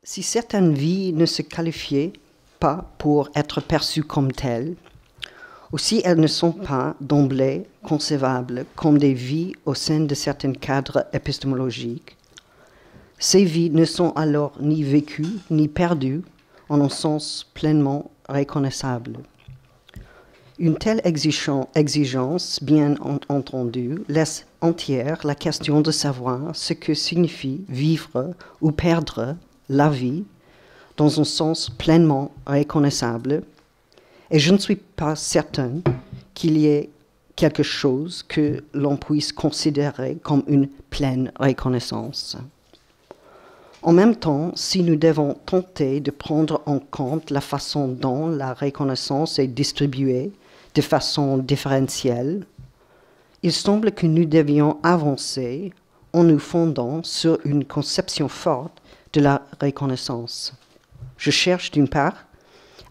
Si certaines vies ne se qualifiaient pas pour être perçues comme telles, ou si elles ne sont pas d'emblée concevables comme des vies au sein de certains cadres épistémologiques, ces vies ne sont alors ni vécues ni perdues en un sens pleinement reconnaissable. Une telle exigence, bien entendu, laisse entière la question de savoir ce que signifie vivre ou perdre la vie dans un sens pleinement reconnaissable, et je ne suis pas certain qu'il y ait quelque chose que l'on puisse considérer comme une pleine reconnaissance. En même temps, si nous devons tenter de prendre en compte la façon dont la reconnaissance est distribuée de façon différentielle, il semble que nous devions avancer en nous fondant sur une conception forte de la reconnaissance. Je cherche d'une part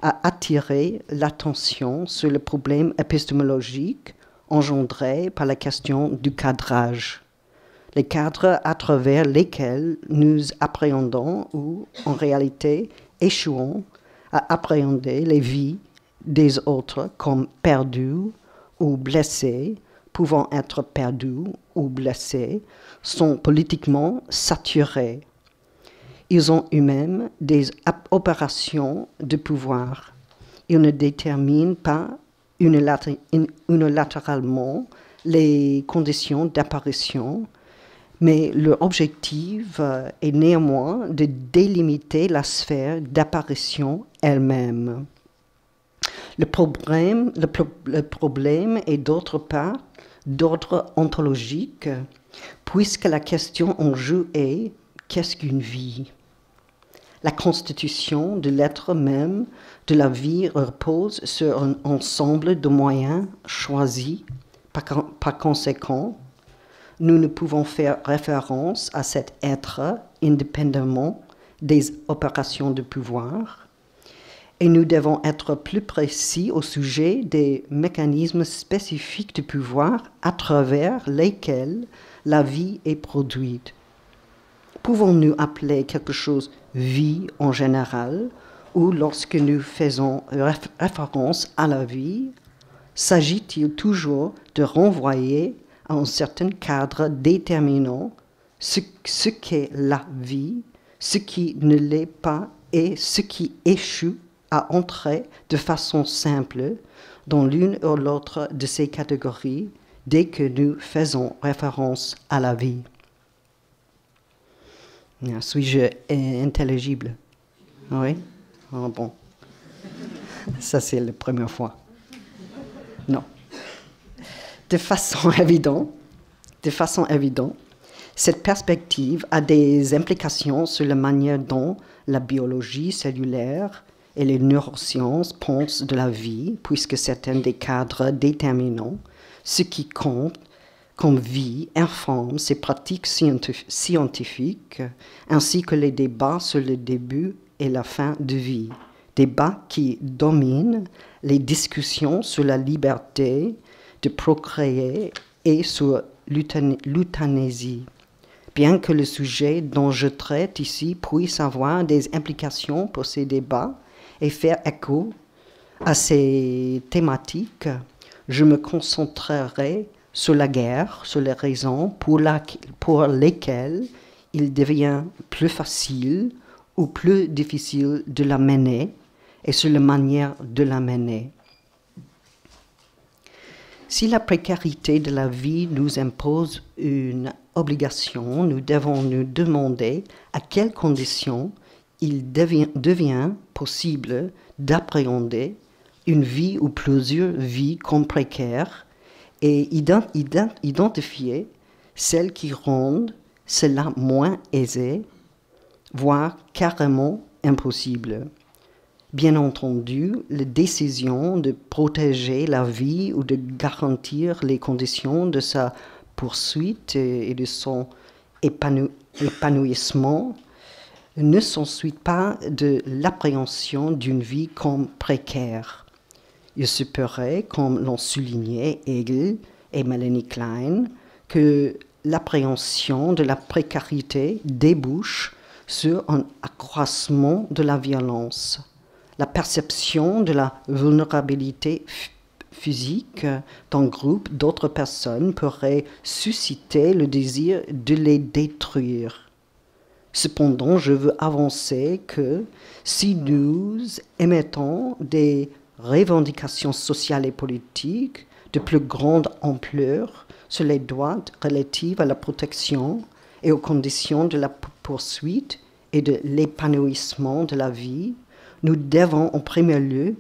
à attirer l'attention sur le problème épistémologique engendré par la question du cadrage, les cadres à travers lesquels nous appréhendons ou, en réalité, échouons à appréhender les vies des autres comme perdues ou blessées, pouvant être perdues ou blessées, sont politiquement saturés. Ils ont eux-mêmes des opérations de pouvoir. Ils ne déterminent pas unilatéralement les conditions d'apparition, mais leur objectif est néanmoins de délimiter la sphère d'apparition elle-même. Le problème est d'autre part d'ordre ontologique, puisque la question en jeu est qu'est-ce qu'une vie ? La constitution de l'être même de la vie repose sur un ensemble de moyens choisis. Par conséquent, nous ne pouvons faire référence à cet être indépendamment des opérations de pouvoir, et nous devons être plus précis au sujet des mécanismes spécifiques de pouvoir à travers lesquels la vie est produite. Pouvons-nous appeler quelque chose vie en général, ou lorsque nous faisons référence à la vie, s'agit-il toujours de renvoyer à un certain cadre déterminant ce qu'est la vie, ce qui ne l'est pas et ce qui échoue à entrer de façon simple dans l'une ou l'autre de ces catégories dès que nous faisons référence à la vie? Suis-je intelligible? Oui? Oh, bon. Ça, c'est la première fois. Non. De façon évidente, cette perspective a des implications sur la manière dont la biologie cellulaire et les neurosciences pensent de la vie, puisque certains des cadres déterminants, ce qui compte comme vie, informent ces pratiques scientifiques, ainsi que les débats sur le début et la fin de vie, débats qui dominent les discussions sur la liberté de procréer et sur l'euthanasie. Bien que le sujet dont je traite ici puisse avoir des implications pour ces débats et faire écho à ces thématiques, je me concentrerai sur la guerre, sur les raisons pour lesquelles il devient plus facile ou plus difficile de la mener et sur la manière de la mener. Si la précarité de la vie nous impose une obligation, nous devons nous demander à quelles conditions il devient possible d'appréhender une vie ou plusieurs vies comme précaires et identifier celles qui rendent cela moins aisé, voire carrément impossible. Bien entendu, la décision de protéger la vie ou de garantir les conditions de sa poursuite et de son épanouissement ne s'ensuit pas de l'appréhension d'une vie comme précaire. Il se pourrait, comme l'ont souligné Hegel et Melanie Klein, que l'appréhension de la précarité débouche sur un accroissement de la violence. La perception de la vulnérabilité physique d'un groupe d'autres personnes pourrait susciter le désir de les détruire. Cependant, je veux avancer que si nous émettons des revendications sociales et politiques de plus grande ampleur sur les droits relatifs à la protection et aux conditions de la poursuite et de l'épanouissement de la vie, nous devons en premier lieu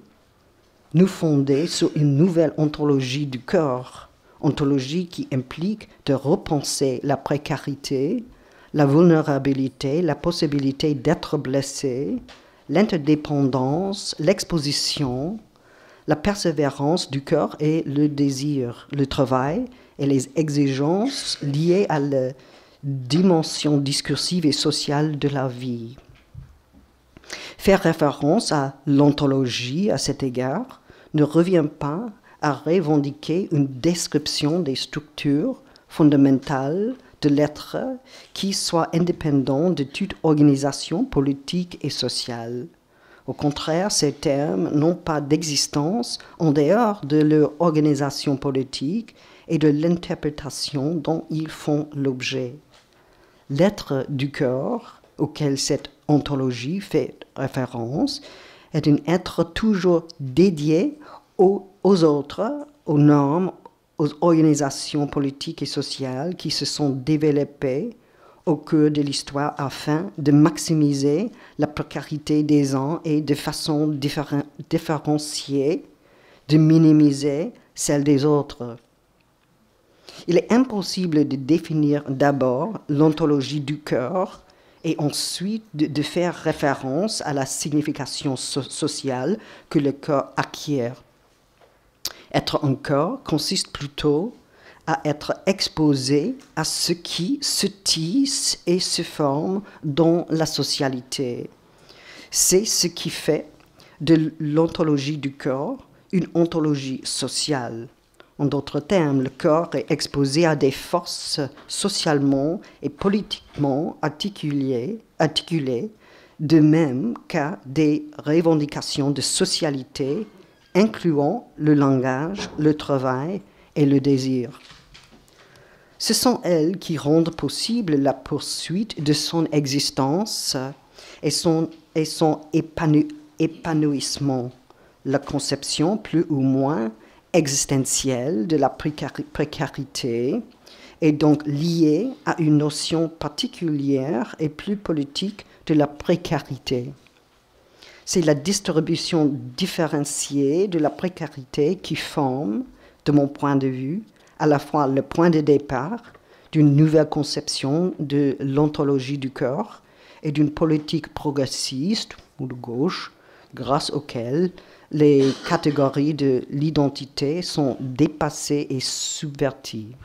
nous fonder sur une nouvelle ontologie du corps, ontologie qui implique de repenser la précarité, la vulnérabilité, la possibilité d'être blessé, l'interdépendance, l'exposition, la persévérance du corps et le désir, le travail et les exigences liées à la dimension discursive et sociale de la vie. Faire référence à l'ontologie à cet égard ne revient pas à revendiquer une description des structures fondamentales de l'être qui soit indépendant de toute organisation politique et sociale. Au contraire, ces termes n'ont pas d'existence en dehors de leur organisation politique et de l'interprétation dont ils font l'objet. L'être du corps, auquel cette ontologie fait référence, est un être toujours dédié aux autres, aux normes, aux organisations politiques et sociales qui se sont développées au cours de l'histoire afin de maximiser la précarité des uns et de façon différenciée, de minimiser celle des autres. Il est impossible de définir d'abord l'ontologie du corps et ensuite de faire référence à la signification sociale que le corps acquiert. Être un corps consiste plutôt à être exposé à ce qui se tisse et se forme dans la socialité. C'est ce qui fait de l'ontologie du corps une ontologie sociale. En d'autres termes, le corps est exposé à des forces socialement et politiquement articulées, de même qu'à des revendications de socialité, incluant le langage, le travail et le désir. Ce sont elles qui rendent possible la poursuite de son existence et son épanouissement, la conception plus ou moins existentielle de la précarité est donc liée à une notion particulière et plus politique de la précarité. C'est la distribution différenciée de la précarité qui forme, de mon point de vue, à la fois le point de départ d'une nouvelle conception de l'ontologie du corps et d'une politique progressiste ou de gauche, grâce auquel les catégories de l'identité sont dépassées et subverties.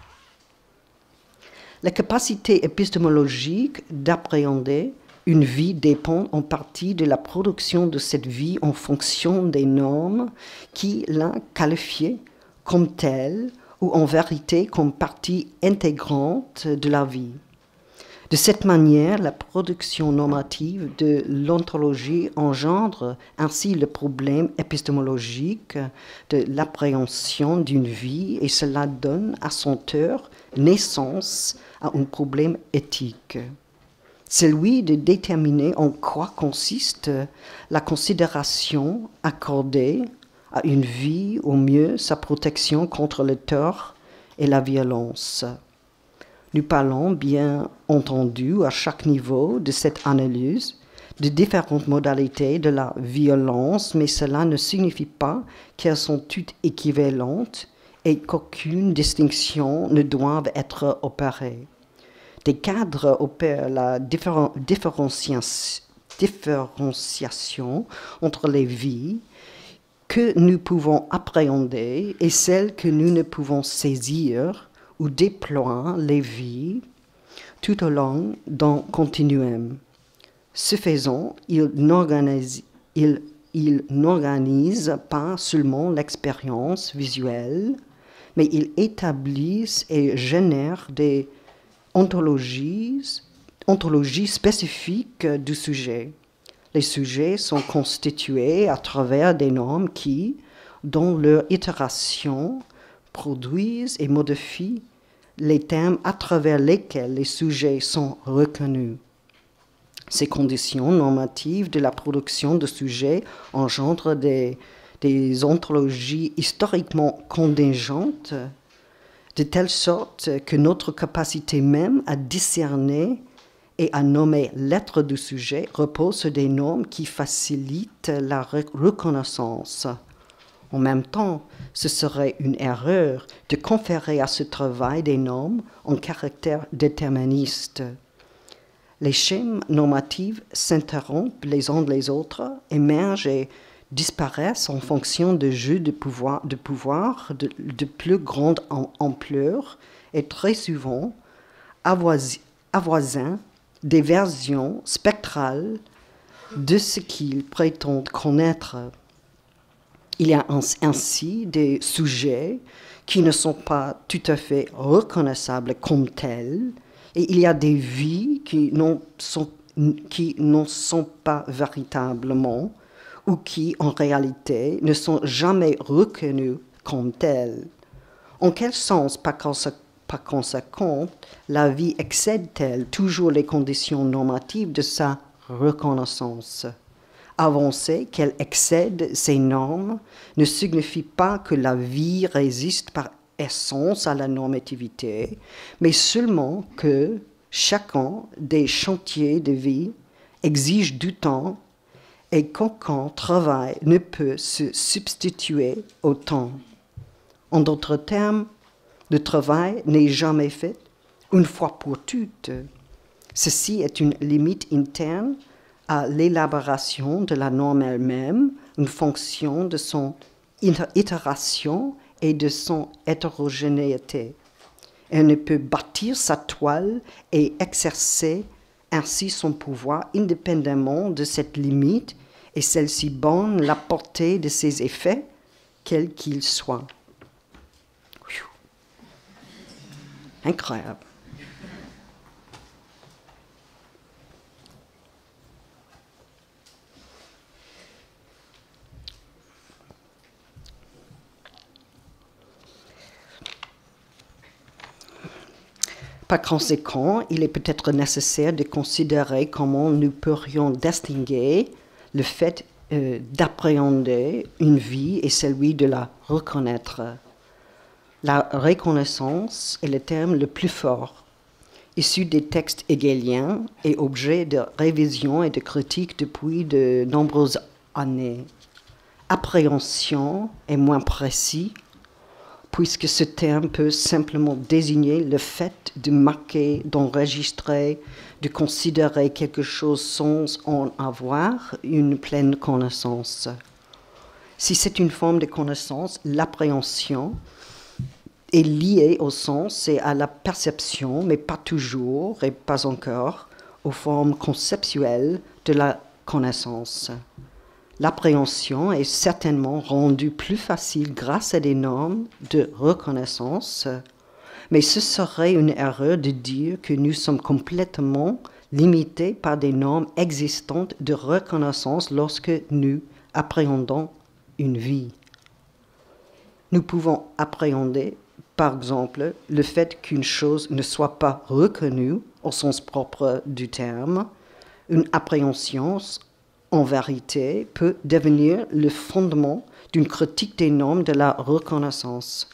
La capacité épistémologique d'appréhender une vie dépend en partie de la production de cette vie en fonction des normes qui la qualifient comme telle ou en vérité comme partie intégrante de la vie. De cette manière, la production normative de l'ontologie engendre ainsi le problème épistémologique de l'appréhension d'une vie et cela donne à son tour naissance à un problème éthique. Celui de déterminer en quoi consiste la considération accordée à une vie, au mieux sa protection contre le tort et la violence. Nous parlons bien entendu à chaque niveau de cette analyse de différentes modalités de la violence, mais cela ne signifie pas qu'elles sont toutes équivalentes et qu'aucune distinction ne doit être opérée. Des cadres opèrent la différenciation entre les vies que nous pouvons appréhender et celles que nous ne pouvons saisir ou déploient les vies tout au long d'un continuum. Ce faisant, ils n'organisent pas seulement l'expérience visuelle, mais ils établissent et génèrent des ontologies ontologie spécifique du sujet. Les sujets sont constitués à travers des normes qui, dans leur itération, produisent et modifient les termes à travers lesquels les sujets sont reconnus. Ces conditions normatives de la production de sujets engendrent des ontologies historiquement contingentes, de telle sorte que notre capacité même à discerner et à nommer l'être du sujet repose sur des normes qui facilitent la reconnaissance. En même temps, ce serait une erreur de conférer à ce travail des normes en caractère déterministe. Les schèmes normatifs s'interrompent les uns les autres, émergent et disparaissent en fonction de jeux de pouvoir de plus grande ampleur et très souvent avoisinent des versions spectrales de ce qu'ils prétendent connaître. Il y a ainsi des sujets qui ne sont pas tout à fait reconnaissables comme tels, et il y a des vies qui n'en sont pas véritablement, ou qui, en réalité, ne sont jamais reconnues comme telles. En quel sens, par conséquent, la vie excède-t-elle toujours les conditions normatives de sa reconnaissance? Avancer qu'elle excède ces normes ne signifie pas que la vie résiste par essence à la normativité, mais seulement que chacun des chantiers de vie exige du temps et qu'aucun travail ne peut se substituer au temps. En d'autres termes, le travail n'est jamais fait une fois pour toutes. Ceci est une limite interne à l'élaboration de la norme elle-même, une fonction de son itération et de son hétérogénéité. Elle ne peut bâtir sa toile et exercer ainsi son pouvoir indépendamment de cette limite, et celle-ci borne la portée de ses effets, quels qu'ils soient. Incroyable. Par conséquent, il est peut-être nécessaire de considérer comment nous pourrions distinguer le fait d'appréhender une vie et celui de la reconnaître. La reconnaissance est le terme le plus fort, issu des textes hegéliens et objet de révision et de critique depuis de nombreuses années. Appréhension est moins précis, puisque ce terme peut simplement désigner le fait de marquer, d'enregistrer, de considérer quelque chose sans en avoir une pleine connaissance. Si c'est une forme de connaissance, l'appréhension est liée au sens et à la perception, mais pas toujours et pas encore aux formes conceptuelles de la connaissance. L'appréhension est certainement rendue plus facile grâce à des normes de reconnaissance, mais ce serait une erreur de dire que nous sommes complètement limités par des normes existantes de reconnaissance lorsque nous appréhendons une vie. Nous pouvons appréhender, par exemple, le fait qu'une chose ne soit pas reconnue au sens propre du terme. Une appréhension en vérité, peut devenir le fondement d'une critique des normes de la reconnaissance.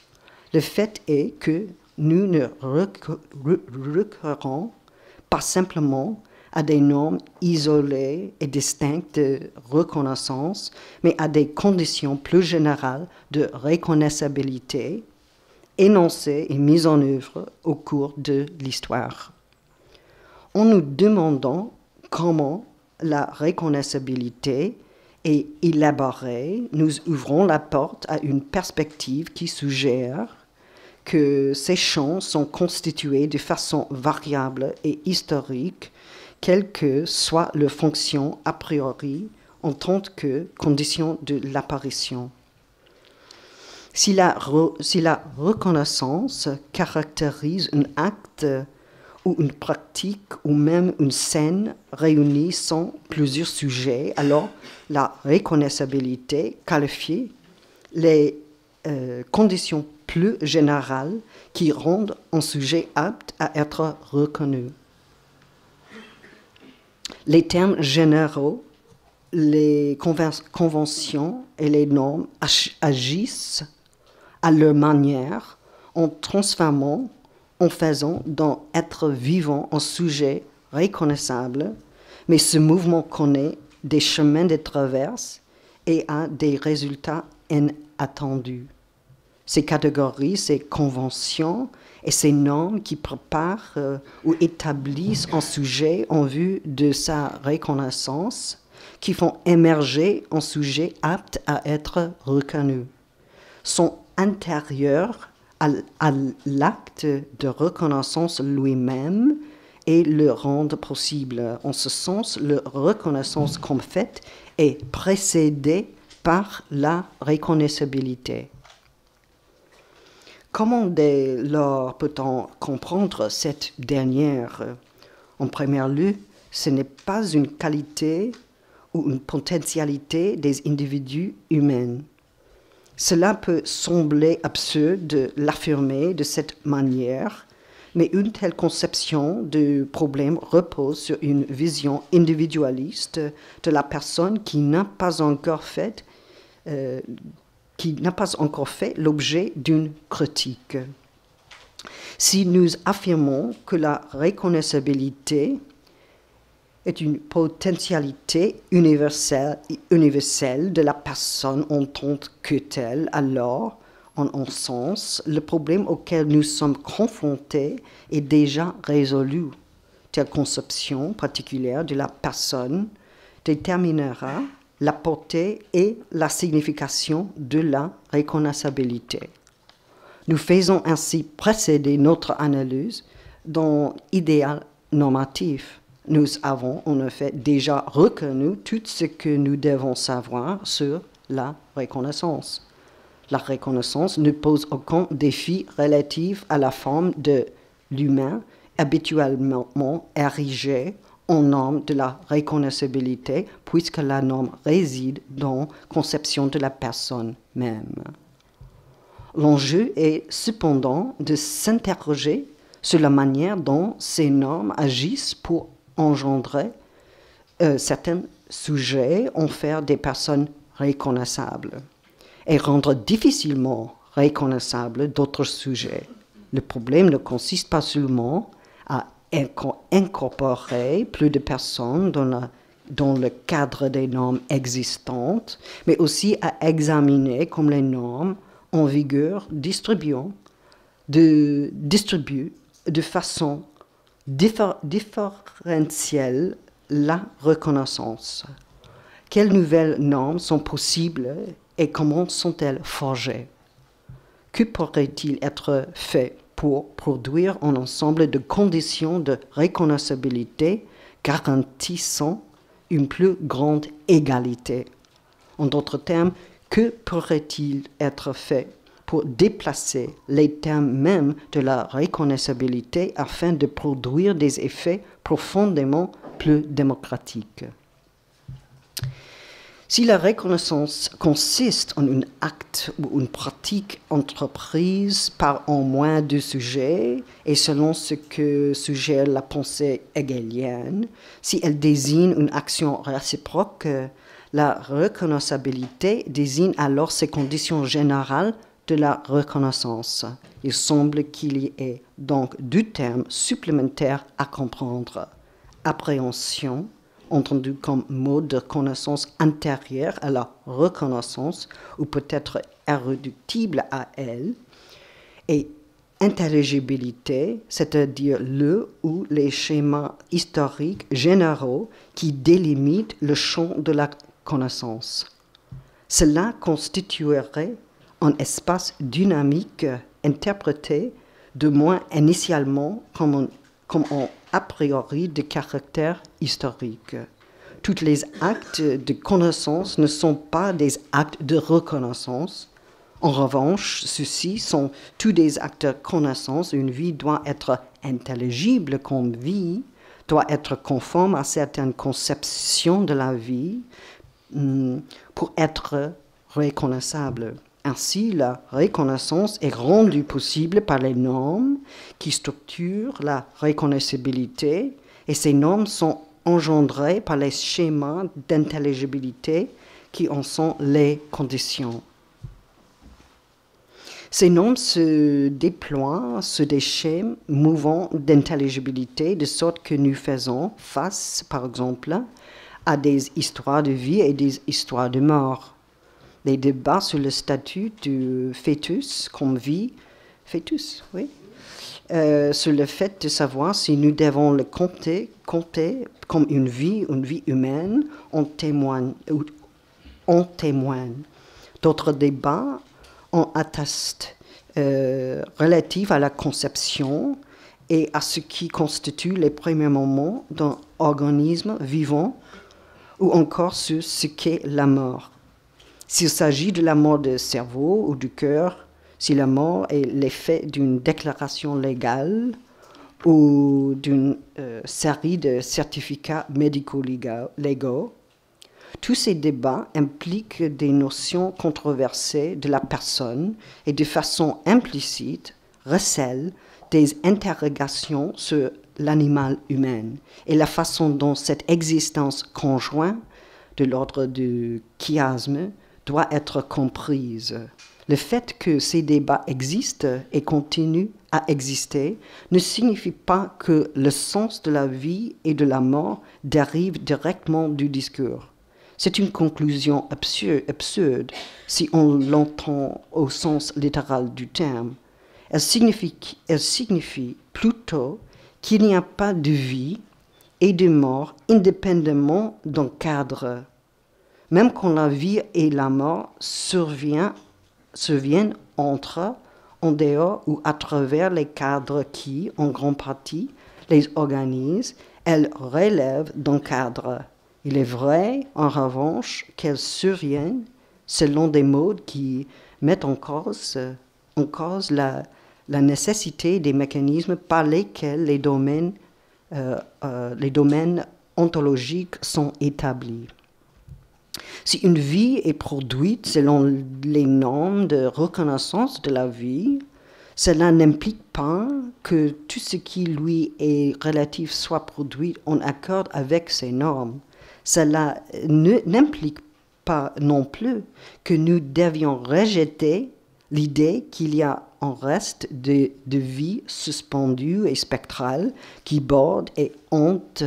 Le fait est que nous ne recourons pas simplement à des normes isolées et distinctes de reconnaissance, mais à des conditions plus générales de reconnaissabilité, énoncées et mises en œuvre au cours de l'histoire. En nous demandant comment la reconnaissabilité est élaborée, nous ouvrons la porte à une perspective qui suggère que ces champs sont constitués de façon variable et historique, quelle que soit leur fonction a priori en tant que condition de l'apparition. Si la reconnaissance caractérise un acte ou une pratique ou même une scène réunissant plusieurs sujets, alors la reconnaissabilité qualifie les conditions plus générales qui rendent un sujet apte à être reconnu. Les termes généraux, les conventions et les normes agissent à leur manière en transformant, en faisant d'un être vivant un sujet reconnaissable, mais ce mouvement connaît des chemins de traverse et a des résultats inattendus. Ces catégories, ces conventions et ces normes qui préparent ou établissent un sujet en vue de sa reconnaissance, qui font émerger un sujet apte à être reconnu, sont antérieurs à l'acte de reconnaissance lui-même et le rendent possible. En ce sens, la reconnaissance comme faite est précédée par la reconnaissabilité. Comment dès lors peut-on comprendre cette dernière? En premier lieu, ce n'est pas une qualité ou une potentialité des individus humains. Cela peut sembler absurde de l'affirmer de cette manière, mais une telle conception du problème repose sur une vision individualiste de la personne qui n'a pas encore fait l'objet d'une critique. Si nous affirmons que la reconnaissabilité est une potentialité universelle de la personne en tant que telle, alors, en un sens, le problème auquel nous sommes confrontés est déjà résolu. Telle conception particulière de la personne déterminera la portée et la signification de la reconnaissabilité. Nous faisons ainsi précéder notre analyse d'un idéal normatif. Nous avons en effet déjà reconnu tout ce que nous devons savoir sur la reconnaissance. La reconnaissance ne pose aucun défi relatif à la forme de l'humain habituellement érigée en norme de la reconnaissabilité, puisque la norme réside dans la conception de la personne même. L'enjeu est cependant de s'interroger sur la manière dont ces normes agissent pour engendrer certains sujets, en faire des personnes reconnaissables et rendre difficilement reconnaissables d'autres sujets. Le problème ne consiste pas seulement à incorporer plus de personnes dans le cadre des normes existantes, mais aussi à examiner comme les normes en vigueur distribuent de façon différentielle la reconnaissance. Quelles nouvelles normes sont possibles et comment sont-elles forgées? Que pourrait-il être fait pour produire un ensemble de conditions de reconnaissabilité garantissant une plus grande égalité? En d'autres termes, que pourrait-il être fait pour déplacer les termes mêmes de la reconnaissabilité afin de produire des effets profondément plus démocratiques? Si la reconnaissance consiste en un acte ou une pratique entreprise par un moins de sujets et selon ce que suggère la pensée hegelienne, si elle désigne une action réciproque, la reconnaissabilité désigne alors ces conditions générales de la reconnaissance. Il semble qu'il y ait donc deux termes supplémentaires à comprendre. Appréhension, entendu comme mode de connaissance antérieure à la reconnaissance ou peut-être irréductible à elle, et intelligibilité, c'est-à-dire le ou les schémas historiques généraux qui délimitent le champ de la connaissance. Cela constituerait un espace dynamique interprété de moins initialement comme un a priori de caractère historique. Tous les actes de connaissance ne sont pas des actes de reconnaissance. En revanche, ceux-ci sont tous des acteurs de connaissance. Une vie doit être intelligible comme vie, doit être conforme à certaines conceptions de la vie pour être reconnaissable. Ainsi, la reconnaissance est rendue possible par les normes qui structurent la reconnaissabilité, et ces normes sont engendrées par les schémas d'intelligibilité qui en sont les conditions. Ces normes se déploient sur des schémas mouvants d'intelligibilité, de sorte que nous faisons face, par exemple, à des histoires de vie et des histoires de mort. Les débats sur le statut du fœtus comme vie, fœtus, oui, sur le fait de savoir si nous devons le compter comme une vie humaine, en témoigne. D'autres débats en attestent relatifs à la conception et à ce qui constitue les premiers moments d'un organisme vivant, ou encore sur ce qu'est la mort. S'il s'agit de la mort du cerveau ou du cœur, si la mort est l'effet d'une déclaration légale ou d'une série de certificats médico-légaux, tous ces débats impliquent des notions controversées de la personne et de façon implicite recèlent des interrogations sur l'animal humain et la façon dont cette existence conjointe de l'ordre du chiasme doit être comprise. Le fait que ces débats existent et continuent à exister ne signifie pas que le sens de la vie et de la mort dérive directement du discours. C'est une conclusion absurde si on l'entend au sens littéral du terme. Elle signifie plutôt qu'il n'y a pas de vie et de mort indépendamment d'un cadre. Même quand la vie et la mort surviennent en dehors ou à travers les cadres qui, en grande partie, les organisent, elles relèvent d'un cadre. Il est vrai, en revanche, qu'elles surviennent selon des modes qui mettent en cause la nécessité des mécanismes par lesquels les domaines ontologiques sont établis. Si une vie est produite selon les normes de reconnaissance de la vie, cela n'implique pas que tout ce qui lui est relatif soit produit en accord avec ces normes. Cela n'implique pas non plus que nous devions rejeter l'idée qu'il y a un reste de vie suspendue et spectrale qui borde et hante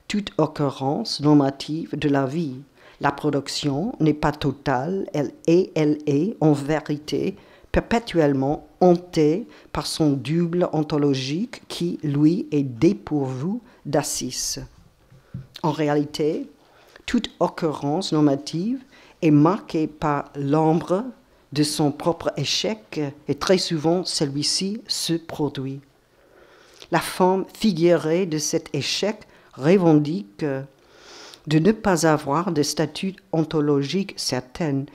toute occurrence normative de la vie. La production n'est pas totale, elle est en vérité perpétuellement hantée par son double ontologique qui, lui, est dépourvu d'assises. En réalité, toute occurrence normative est marquée par l'ombre de son propre échec et très souvent celui-ci se produit. La forme figurée de cet échec revendique de ne pas avoir de statut ontologique certain,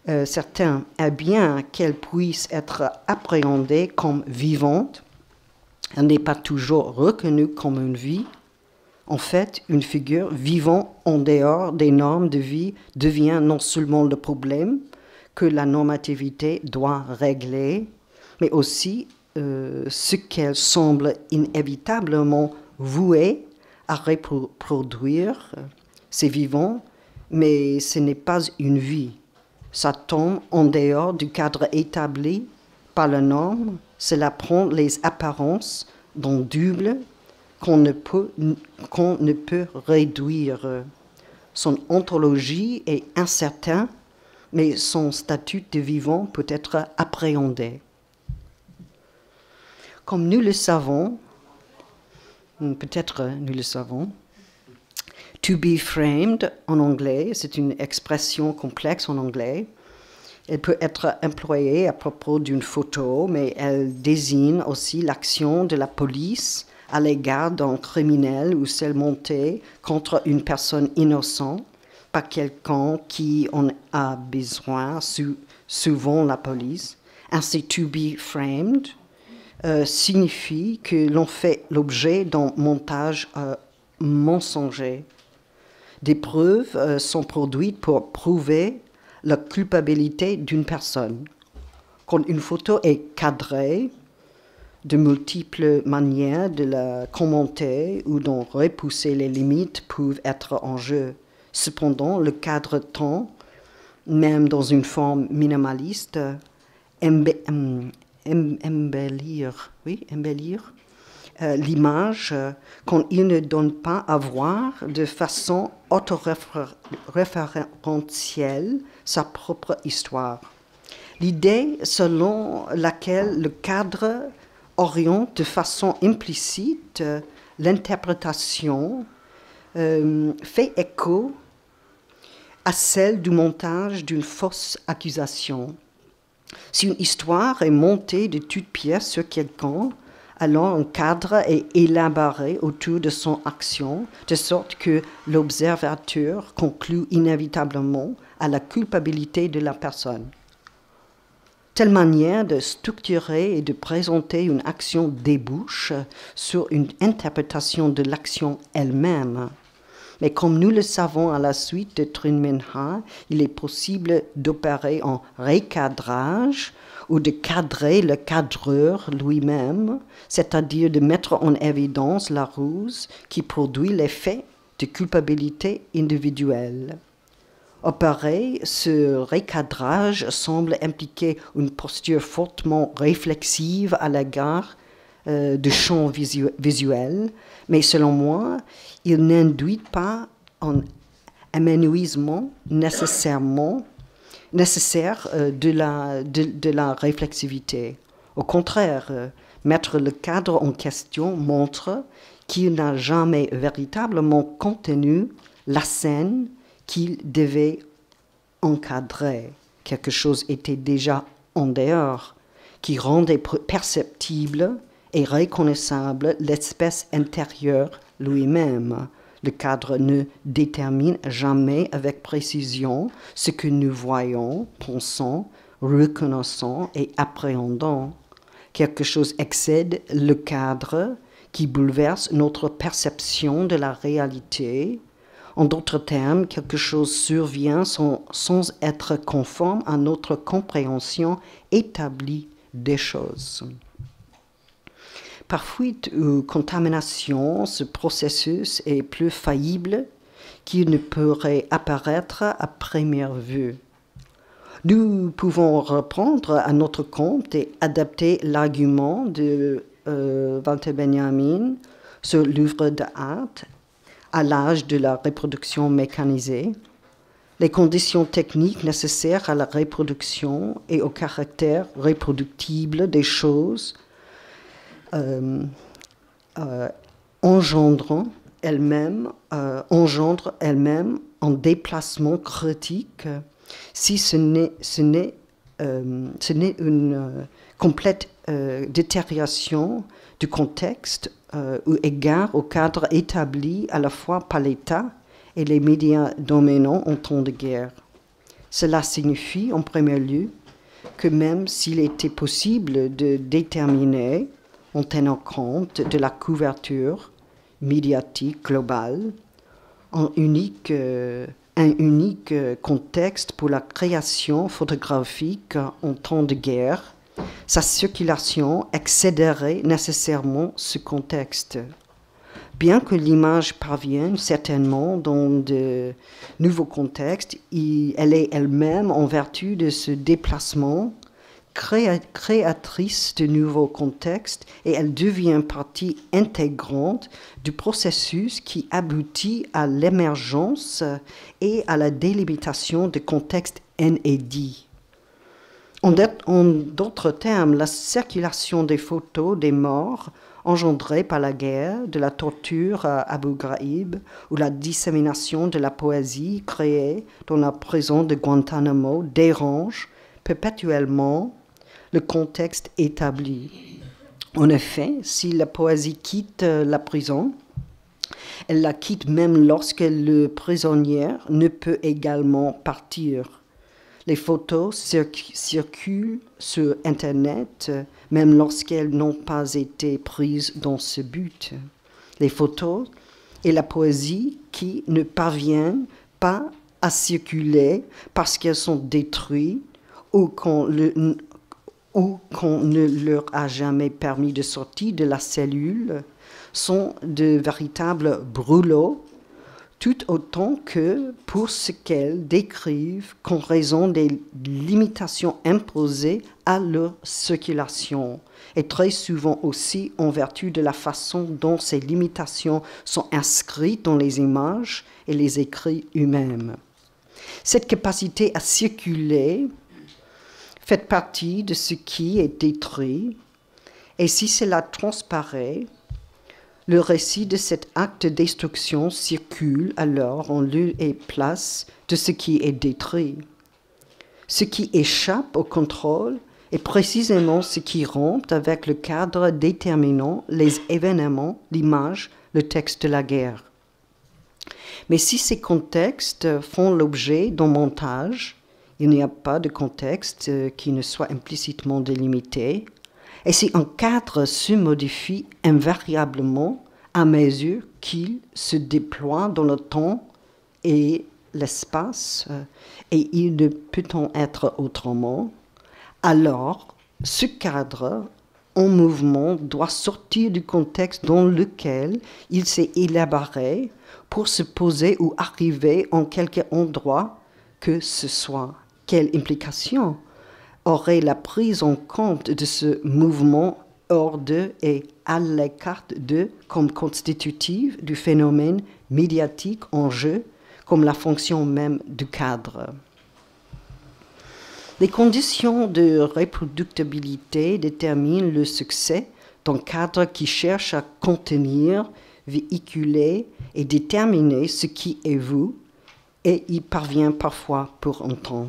et bien qu'elle puisse être appréhendée comme vivante, elle n'est pas toujours reconnue comme une vie. En fait, une figure vivant en dehors des normes de vie devient non seulement le problème que la normativité doit régler, mais aussi ce qu'elle semble inévitablement vouée à reproduire. C'est vivant, mais ce n'est pas une vie. Ça tombe en dehors du cadre établi par la norme. Cela prend les apparences d'un double qu'on ne peut réduire. Son ontologie est incertaine, mais son statut de vivant peut être appréhendé. Comme nous le savons, peut-être nous le savons, to be framed en anglais, c'est une expression complexe en anglais. Elle peut être employée à propos d'une photo, mais elle désigne aussi l'action de la police à l'égard d'un criminel ou celle montée contre une personne innocente par quelqu'un qui en a besoin sous souvent la police. Ainsi, to be framed signifie que l'on fait l'objet d'un montage mensonger. Des preuves sont produites pour prouver la culpabilité d'une personne. Quand une photo est cadrée, de multiples manières de la commenter ou d'en repousser les limites peuvent être en jeu. Cependant, le cadre-temps, même dans une forme minimaliste, embellir l'image quand il ne donne pas à voir de façon autoréférentielle sa propre histoire. L'idée selon laquelle le cadre oriente de façon implicite l'interprétation fait écho à celle du montage d'une fausse accusation. Si une histoire est montée de toutes pièces sur quelqu'un, alors un cadre est élaboré autour de son action, de sorte que l'observateur conclut inévitablement à la culpabilité de la personne. Telle manière de structurer et de présenter une action débouche sur une interprétation de l'action elle-même. Mais comme nous le savons à la suite de Trinh Minh Ha, il est possible d'opérer en recadrage ou de cadrer le cadreur lui-même, c'est-à-dire de mettre en évidence la ruse qui produit l'effet de culpabilité individuelle. Opérer ce recadrage semble impliquer une posture fortement réflexive à l'égard du champ visuel, mais selon moi, il n'induit pas un aménouissement nécessaire de la réflexivité. Au contraire, mettre le cadre en question montre qu'il n'a jamais véritablement contenu la scène qu'il devait encadrer. Quelque chose était déjà en dehors, qui rendait perceptible et reconnaissable l'espèce intérieure lui-même. Le cadre ne détermine jamais avec précision ce que nous voyons, pensons, reconnaissons et appréhendons. Quelque chose excède le cadre qui bouleverse notre perception de la réalité. En d'autres termes, quelque chose survient sans être conforme à notre compréhension établie des choses. Par fuite ou contamination, ce processus est plus faillible qu'il ne pourrait apparaître à première vue. Nous pouvons reprendre à notre compte et adapter l'argument de Walter Benjamin sur l'œuvre d'art à l'âge de la reproduction mécanisée. Les conditions techniques nécessaires à la reproduction et au caractère reproductible des choses engendrent elles-mêmes un déplacement critique si ce n'est une complète détérioration du contexte eu égard au cadre établi à la fois par l'État et les médias dominants en temps de guerre. Cela signifie, en premier lieu, que même s'il était possible de déterminer, en tenant compte de la couverture médiatique globale, un unique contexte pour la création photographique en temps de guerre, sa circulation excéderait nécessairement ce contexte. Bien que l'image parvienne certainement dans de nouveaux contextes, elle est elle-même, en vertu de ce déplacement, créatrice de nouveaux contextes et elle devient partie intégrante du processus qui aboutit à l'émergence et à la délimitation de contextes inédits. En d'autres termes, la circulation des photos des morts engendrée par la guerre, de la torture à Abu Ghraib ou la dissémination de la poésie créée dans la prison de Guantanamo dérange perpétuellement le contexte établi. En effet, si la poésie quitte la prison, elle la quitte même lorsque le prisonnier ne peut également partir. Les photos circulent sur Internet, même lorsqu'elles n'ont pas été prises dans ce but. Les photos et la poésie qui ne parviennent pas à circuler parce qu'elles sont détruites ou qu'on ne leur a jamais permis de sortir de la cellule sont de véritables brûlots, tout autant que pour ce qu'elles décrivent qu'en raison des limitations imposées à leur circulation, et très souvent aussi en vertu de la façon dont ces limitations sont inscrites dans les images et les écrits eux-mêmes. Cette capacité à circuler fait partie de ce qui est détruit, et si cela transparaît, le récit de cet acte de destruction circule alors en lieu et place de ce qui est détruit. Ce qui échappe au contrôle est précisément ce qui rompt avec le cadre déterminant les événements, l'image, le texte de la guerre. Mais si ces contextes font l'objet d'un montage, il n'y a pas de contexte qui ne soit implicitement délimité. Et si un cadre se modifie invariablement à mesure qu'il se déploie dans le temps et l'espace, et il ne peut en être autrement, alors ce cadre en mouvement doit sortir du contexte dans lequel il s'est élaboré pour se poser ou arriver en quelque endroit que ce soit. Quelle implication aurait la prise en compte de ce mouvement hors de et à l'écart de comme constitutive du phénomène médiatique en jeu, comme la fonction même du cadre. Les conditions de reproductibilité déterminent le succès d'un cadre qui cherche à contenir, véhiculer et déterminer ce qui est vous et y parvient parfois pour un temps.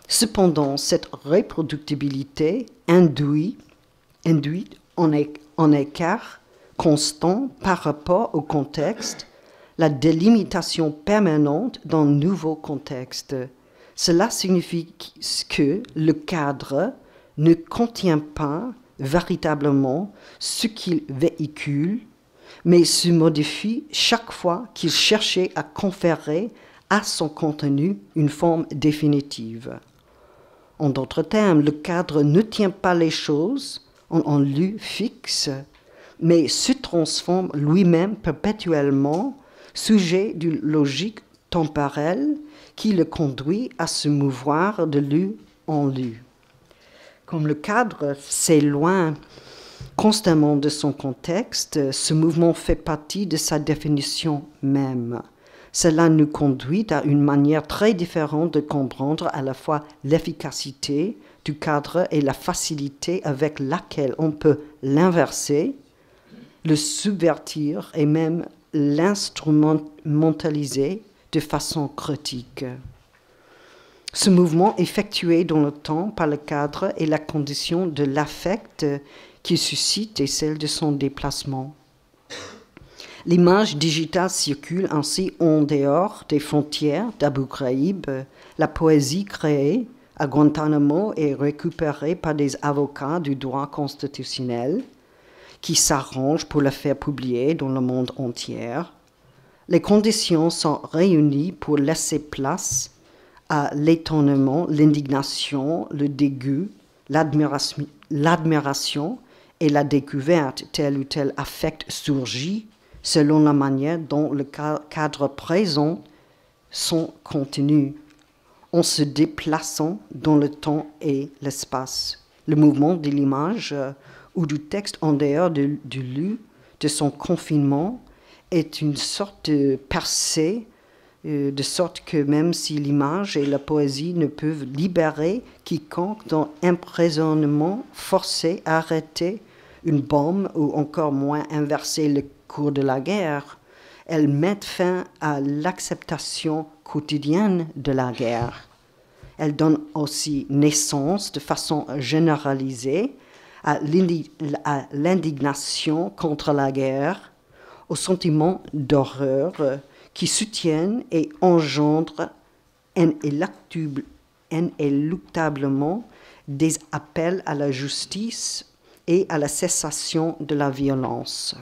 Cependant, cette reproductibilité induit en écart constant par rapport au contexte la délimitation permanente d'un nouveau contexte. Cela signifie que le cadre ne contient pas véritablement ce qu'il véhicule, mais se modifie chaque fois qu'il cherchait à conférer à son contenu une forme définitive. En d'autres termes, le cadre ne tient pas les choses en un lieu fixe, mais se transforme lui-même perpétuellement, sujet d'une logique temporelle qui le conduit à se mouvoir de lieu en lieu. Comme le cadre s'éloigne constamment de son contexte, ce mouvement fait partie de sa définition même. Cela nous conduit à une manière très différente de comprendre à la fois l'efficacité du cadre et la facilité avec laquelle on peut l'inverser, le subvertir et même l'instrumentaliser de façon critique. Ce mouvement effectué dans le temps par le cadre est la condition de l'affect qu'il suscite et celle de son déplacement. L'image digitale circule ainsi en dehors des frontières d'Abu Ghraib. La poésie créée à Guantanamo est récupérée par des avocats du droit constitutionnel qui s'arrangent pour la faire publier dans le monde entier. Les conditions sont réunies pour laisser place à l'étonnement, l'indignation, le dégoût, l'admiration et la découverte. Tel ou tel affect surgit selon la manière dont le cadre présente son contenu, en se déplaçant dans le temps et l'espace. Le mouvement de l'image ou du texte en dehors du lieu de son confinement est une sorte de percée, de sorte que même si l'image et la poésie ne peuvent libérer quiconque d'un emprisonnement forcé, arrêter une bombe ou encore moins inverser le cours de la guerre, elles mettent fin à l'acceptation quotidienne de la guerre. Elles donnent aussi naissance de façon généralisée à l'indignation contre la guerre, aux sentiments d'horreur qui soutiennent et engendrent inéluctablement des appels à la justice et à la cessation de la violence.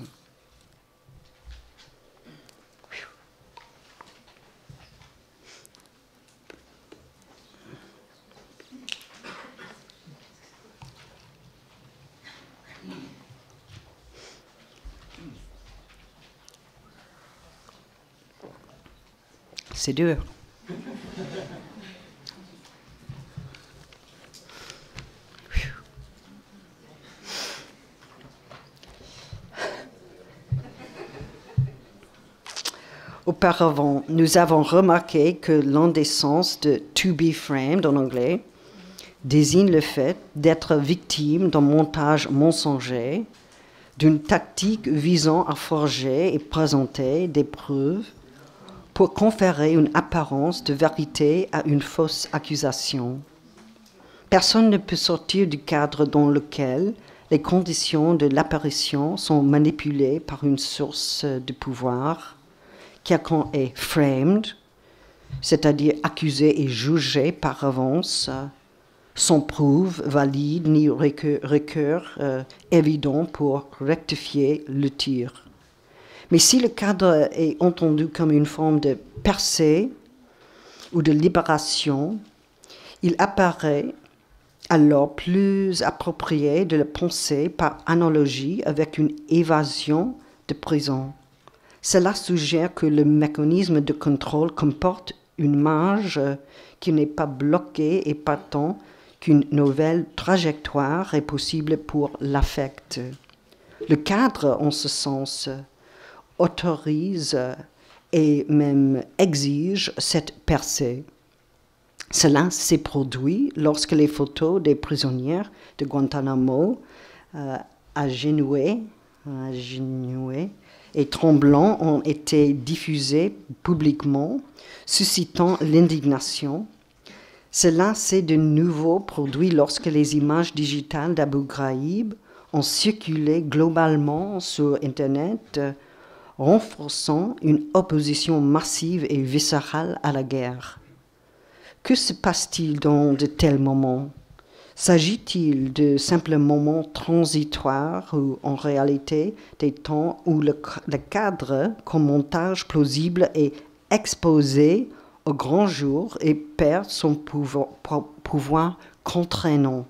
C'est dur. Auparavant, nous avons remarqué que l'un des sens de « to be framed » en anglais désigne le fait d'être victime d'un montage mensonger, d'une tactique visant à forger et présenter des preuves pour conférer une apparence de vérité à une fausse accusation. Personne ne peut sortir du cadre dans lequel les conditions de l'apparition sont manipulées par une source de pouvoir. Quelqu'un est framed, c'est-à-dire accusé et jugé par avance, sans preuve valide ni recours évident pour rectifier le tir. Mais si le cadre est entendu comme une forme de percée ou de libération, il apparaît alors plus approprié de le penser par analogie avec une évasion de prison. Cela suggère que le mécanisme de contrôle comporte une marge qui n'est pas bloquée et partant qu'une nouvelle trajectoire est possible pour l'affect. Le cadre, en ce sens, autorise et même exige cette percée. Cela s'est produit lorsque les photos des prisonnières de Guantanamo, agenouillées et tremblants, ont été diffusées publiquement, suscitant l'indignation. Cela s'est de nouveau produit lorsque les images digitales d'Abu Ghraib ont circulé globalement sur Internet, renforçant une opposition massive et viscérale à la guerre. Que se passe-t-il dans de tels moments? S'agit-il de simples moments transitoires ou en réalité des temps où le cadre comme montage plausible est exposé au grand jour et perd son pouvoir contraignant?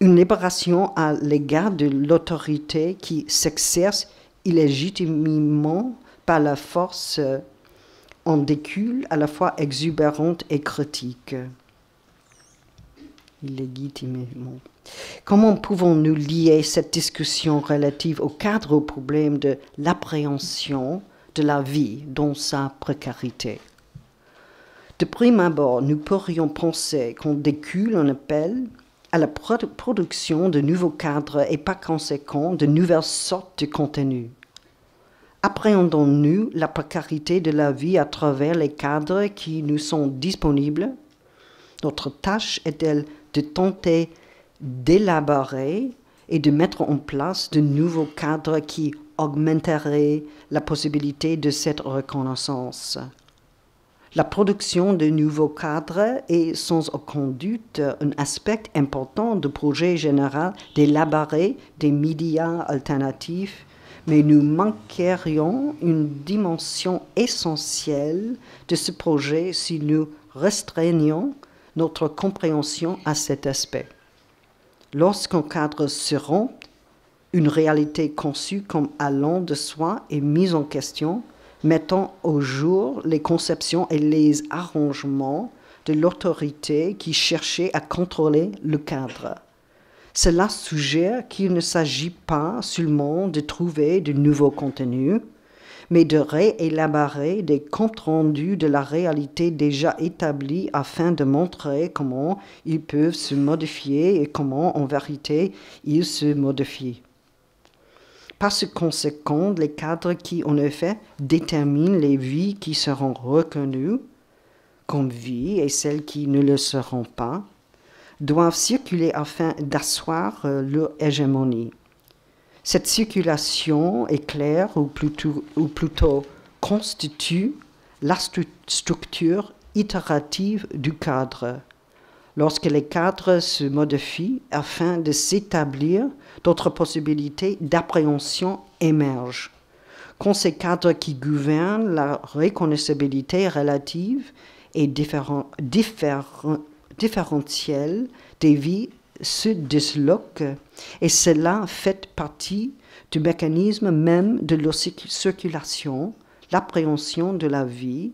Une libération à l'égard de l'autorité qui s'exerce illégitimement par la force en découle à la fois exubérante et critique. Illégitimement. Comment pouvons-nous lier cette discussion relative au cadre au problème de l'appréhension de la vie dans sa précarité? De prime abord, nous pourrions penser qu'on découle un appel à la production de nouveaux cadres et par conséquent de nouvelles sortes de contenus. Appréhendons-nous la précarité de la vie à travers les cadres qui nous sont disponibles? Notre tâche est-elle de tenter d'élaborer et de mettre en place de nouveaux cadres qui augmenteraient la possibilité de cette reconnaissance? La production de nouveaux cadres est sans aucun doute un aspect important du projet général d'élaborer des médias alternatifs, mais nous manquerions une dimension essentielle de ce projet si nous restreignons notre compréhension à cet aspect. Lorsqu'un cadre se rompt, une réalité conçue comme allant de soi est mise en question, mettant au jour les conceptions et les arrangements de l'autorité qui cherchait à contrôler le cadre. Cela suggère qu'il ne s'agit pas seulement de trouver de nouveaux contenus, mais de réélaborer des comptes rendus de la réalité déjà établie afin de montrer comment ils peuvent se modifier et comment, en vérité, ils se modifient. Par conséquent, les cadres qui, en effet, déterminent les vies qui seront reconnues comme vies et celles qui ne le seront pas, doivent circuler afin d'asseoir leur hégémonie. Cette circulation éclaire ou plutôt constitue la structure itérative du cadre, lorsque les cadres se modifient afin de s'établir, d'autres possibilités d'appréhension émergent. Quand ces cadres qui gouvernent la reconnaissabilité relative et différentielle des vies se disloquent, et cela fait partie du mécanisme même de leur circulation, l'appréhension de la vie,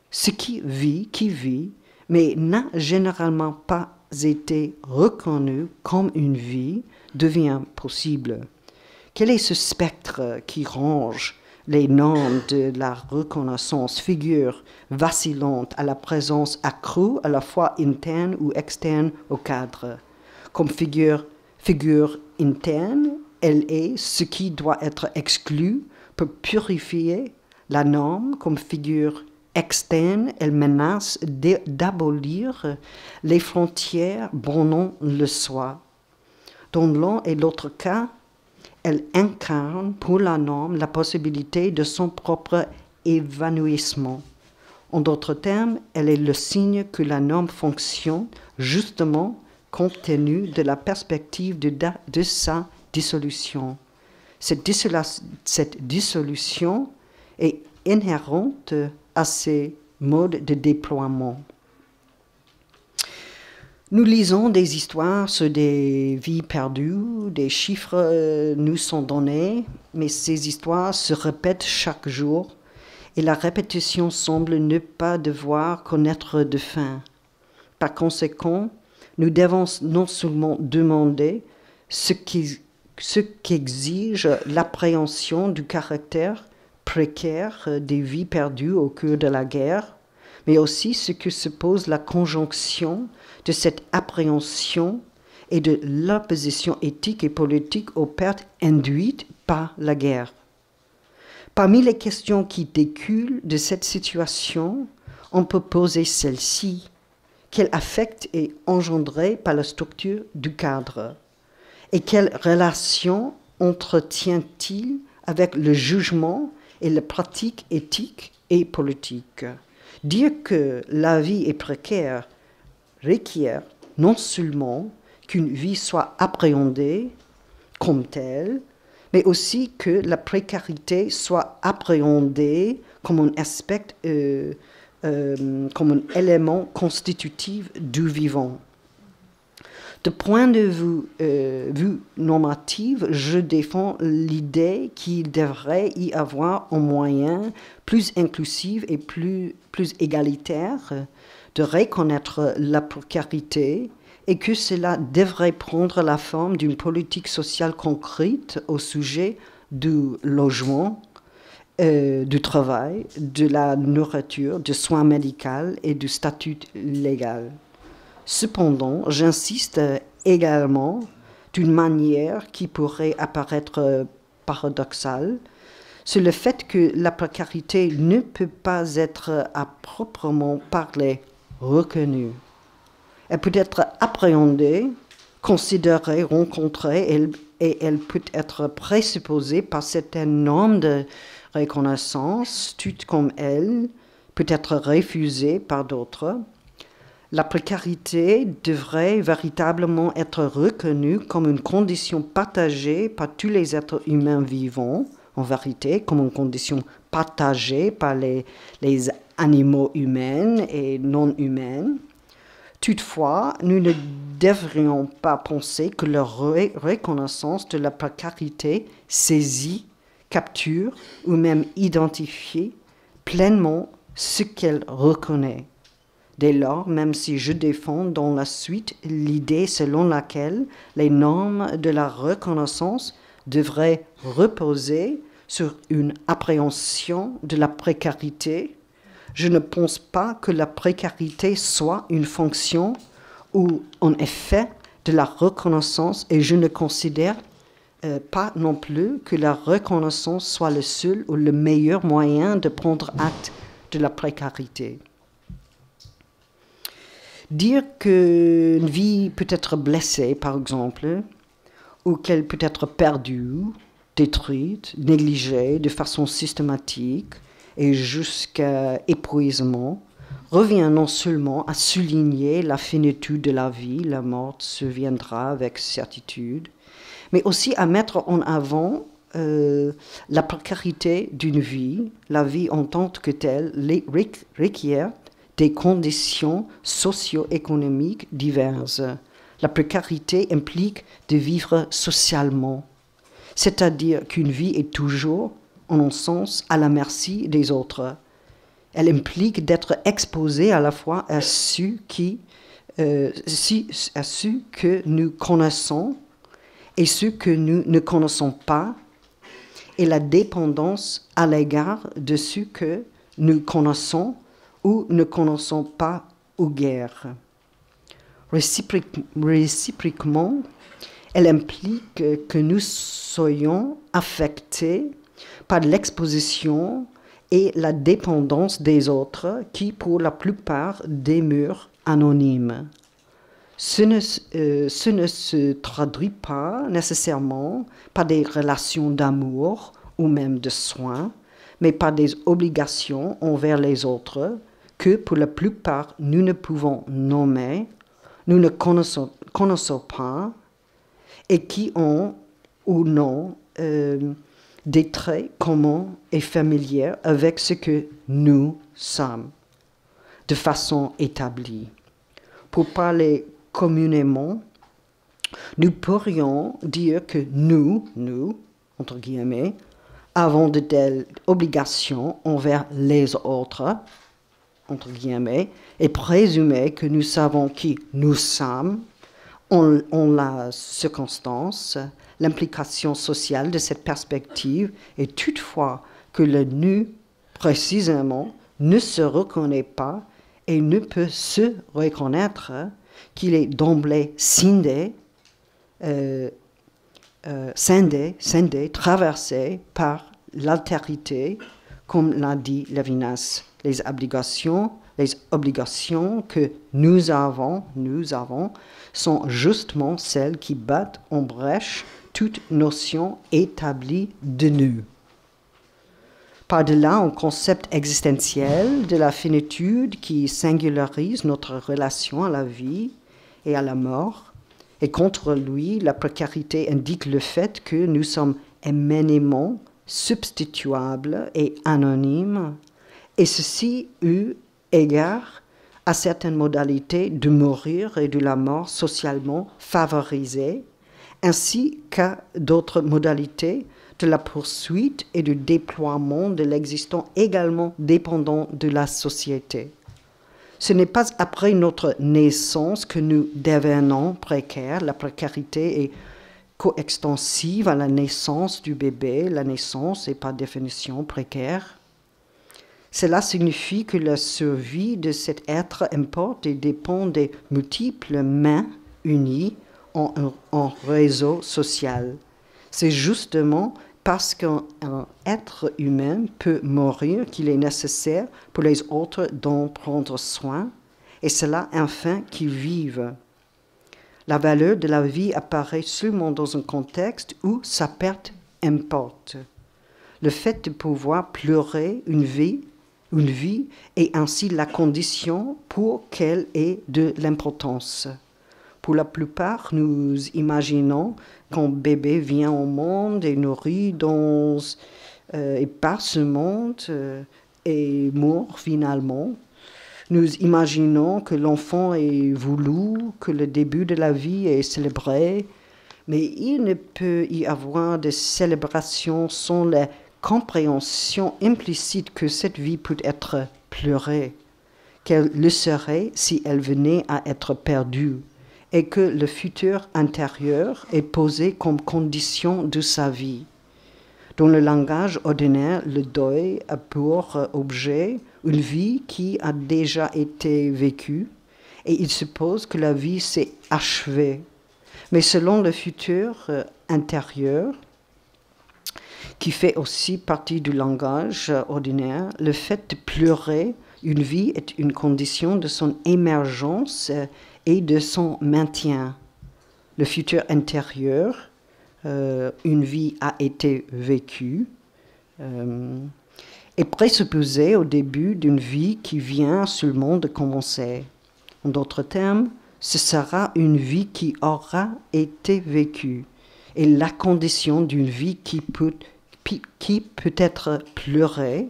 ce qui vit, mais n'a généralement pas été reconnu comme une vie, devient possible. Quel est ce spectre qui range les normes de la reconnaissance, figure vacillante à la présence accrue à la fois interne ou externe au cadre? Comme figure interne, elle est ce qui doit être exclu pour purifier la norme. Comme figure externe, elle menace d'abolir les frontières bornant le soi. Dans l'un et l'autre cas, elle incarne pour la norme la possibilité de son propre évanouissement. En d'autres termes, elle est le signe que la norme fonctionne justement compte tenu de la perspective de sa dissolution. Cette dissolution est inhérente à ces modes de déploiement. Nous lisons des histoires sur des vies perdues, des chiffres nous sont donnés, mais ces histoires se répètent chaque jour et la répétition semble ne pas devoir connaître de fin. Par conséquent, nous devons non seulement demander ce qu'exige l'appréhension du caractère précaire des vies perdues au cours de la guerre, mais aussi ce que suppose la conjonction de cette appréhension et de l'opposition éthique et politique aux pertes induites par la guerre. Parmi les questions qui découlent de cette situation, on peut poser celle-ci. Quel affect est engendré par la structure du cadre? Et quelle relation entretient-il avec le jugement et les pratiques éthiques et politiques? Dire que la vie est précaire requiert non seulement qu'une vie soit appréhendée comme telle, mais aussi que la précarité soit appréhendée comme un aspect, comme un élément constitutif du vivant. De point de vue normatif, je défends l'idée qu'il devrait y avoir un moyen plus inclusif et plus égalitaire de reconnaître la précarité et que cela devrait prendre la forme d'une politique sociale concrète au sujet du logement, du travail, de la nourriture, du soin médical et du statut légal. Cependant, j'insiste également d'une manière qui pourrait apparaître paradoxale sur le fait que la précarité ne peut pas être à proprement parler reconnue. Elle peut être appréhendée, considérée, rencontrée, et elle peut être présupposée par certaines normes de reconnaissance, tout comme elle peut être refusée par d'autres. La précarité devrait véritablement être reconnue comme une condition partagée par tous les êtres humains vivants, en vérité, comme une condition partagée par les animaux humains et non humains. Toutefois, nous ne devrions pas penser que la reconnaissance de la précarité saisit, capture ou même identifie pleinement ce qu'elle reconnaît. Dès lors, même si je défends dans la suite l'idée selon laquelle les normes de la reconnaissance devraient reposer sur une appréhension de la précarité, je ne pense pas que la précarité soit une fonction ou un effet de la reconnaissance et je ne considère pas non plus que la reconnaissance soit le seul ou le meilleur moyen de prendre acte de la précarité. Dire qu'une vie peut être blessée, par exemple, ou qu'elle peut être perdue, détruite, négligée de façon systématique et jusqu'à épuisement, revient non seulement à souligner la finitude de la vie, la mort surviendra avec certitude, mais aussi à mettre en avant la précarité d'une vie. La vie en tant que telle requiert des conditions socio-économiques diverses. La précarité implique de vivre socialement, c'est-à-dire qu'une vie est toujours, en un sens, à la merci des autres. Elle implique d'être exposé à la fois à ceux que nous connaissons et ceux que nous ne connaissons pas, et la dépendance à l'égard de ceux que nous connaissons ou ne connaissons pas ou guère. Réciproquement, elle implique que nous soyons affectés par l'exposition et la dépendance des autres qui, pour la plupart, demeurent anonymes. Ce ne se traduit pas nécessairement par des relations d'amour ou même de soins, mais par des obligations envers les autres que, pour la plupart, nous ne pouvons nommer, nous ne connaissons pas, et qui ont ou non des traits communs et familiers avec ce que nous sommes, de façon établie. Pour parler communément, nous pourrions dire que nous, entre guillemets, avons de telles obligations envers les autres, entre guillemets, et présumer que nous savons qui nous sommes en la circonstance. L'implication sociale de cette perspective est toutefois que le nous, précisément, ne se reconnaît pas et ne peut se reconnaître qu'il est d'emblée scindé, traversé par l'altérité, comme l'a dit Lévinas. Les obligations que nous avons sont justement celles qui battent en brèche toute notion établie de nous. Par-delà un concept existentiel de la finitude qui singularise notre relation à la vie et à la mort, et contre lui, la précarité indique le fait que nous sommes éminemment substituables et anonymes, et ceci eu égard à certaines modalités de mourir et de la mort socialement favorisées, ainsi qu'à d'autres modalités de la poursuite et du déploiement de l'existant également dépendant de la société. Ce n'est pas après notre naissance que nous devenons précaires. La précarité est coextensive à la naissance du bébé. La naissance est par définition précaire. Cela signifie que la survie de cet être importe et dépend des multiples mains unies en réseau social. C'est justement parce qu'un être humain peut mourir qu'il est nécessaire pour les autres d'en prendre soin, et cela afin qu'ils vivent. La valeur de la vie apparaît seulement dans un contexte où sa perte importe. Le fait de pouvoir pleurer une vie est ainsi la condition pour qu'elle ait de l'importance. Pour la plupart, nous imaginons qu'un bébé vient au monde et nourrit et par ce monde et meurt finalement. Nous imaginons que l'enfant est voulu, que le début de la vie est célébré, mais il ne peut y avoir de célébration sans la compréhension implicite que cette vie peut être pleurée, qu'elle le serait si elle venait à être perdue, et que le futur intérieur est posé comme condition de sa vie. Dans le langage ordinaire, le deuil a pour objet une vie qui a déjà été vécue, et il suppose que la vie s'est achevée. Mais selon le futur intérieur, qui fait aussi partie du langage ordinaire, le fait de pleurer une vie est une condition de son émergence et de son maintien. Le futur intérieur, une vie a été vécue, est présupposée au début d'une vie qui vient seulement de commencer. En d'autres termes, ce sera une vie qui aura été vécue et la condition d'une vie qui peut être pleurée.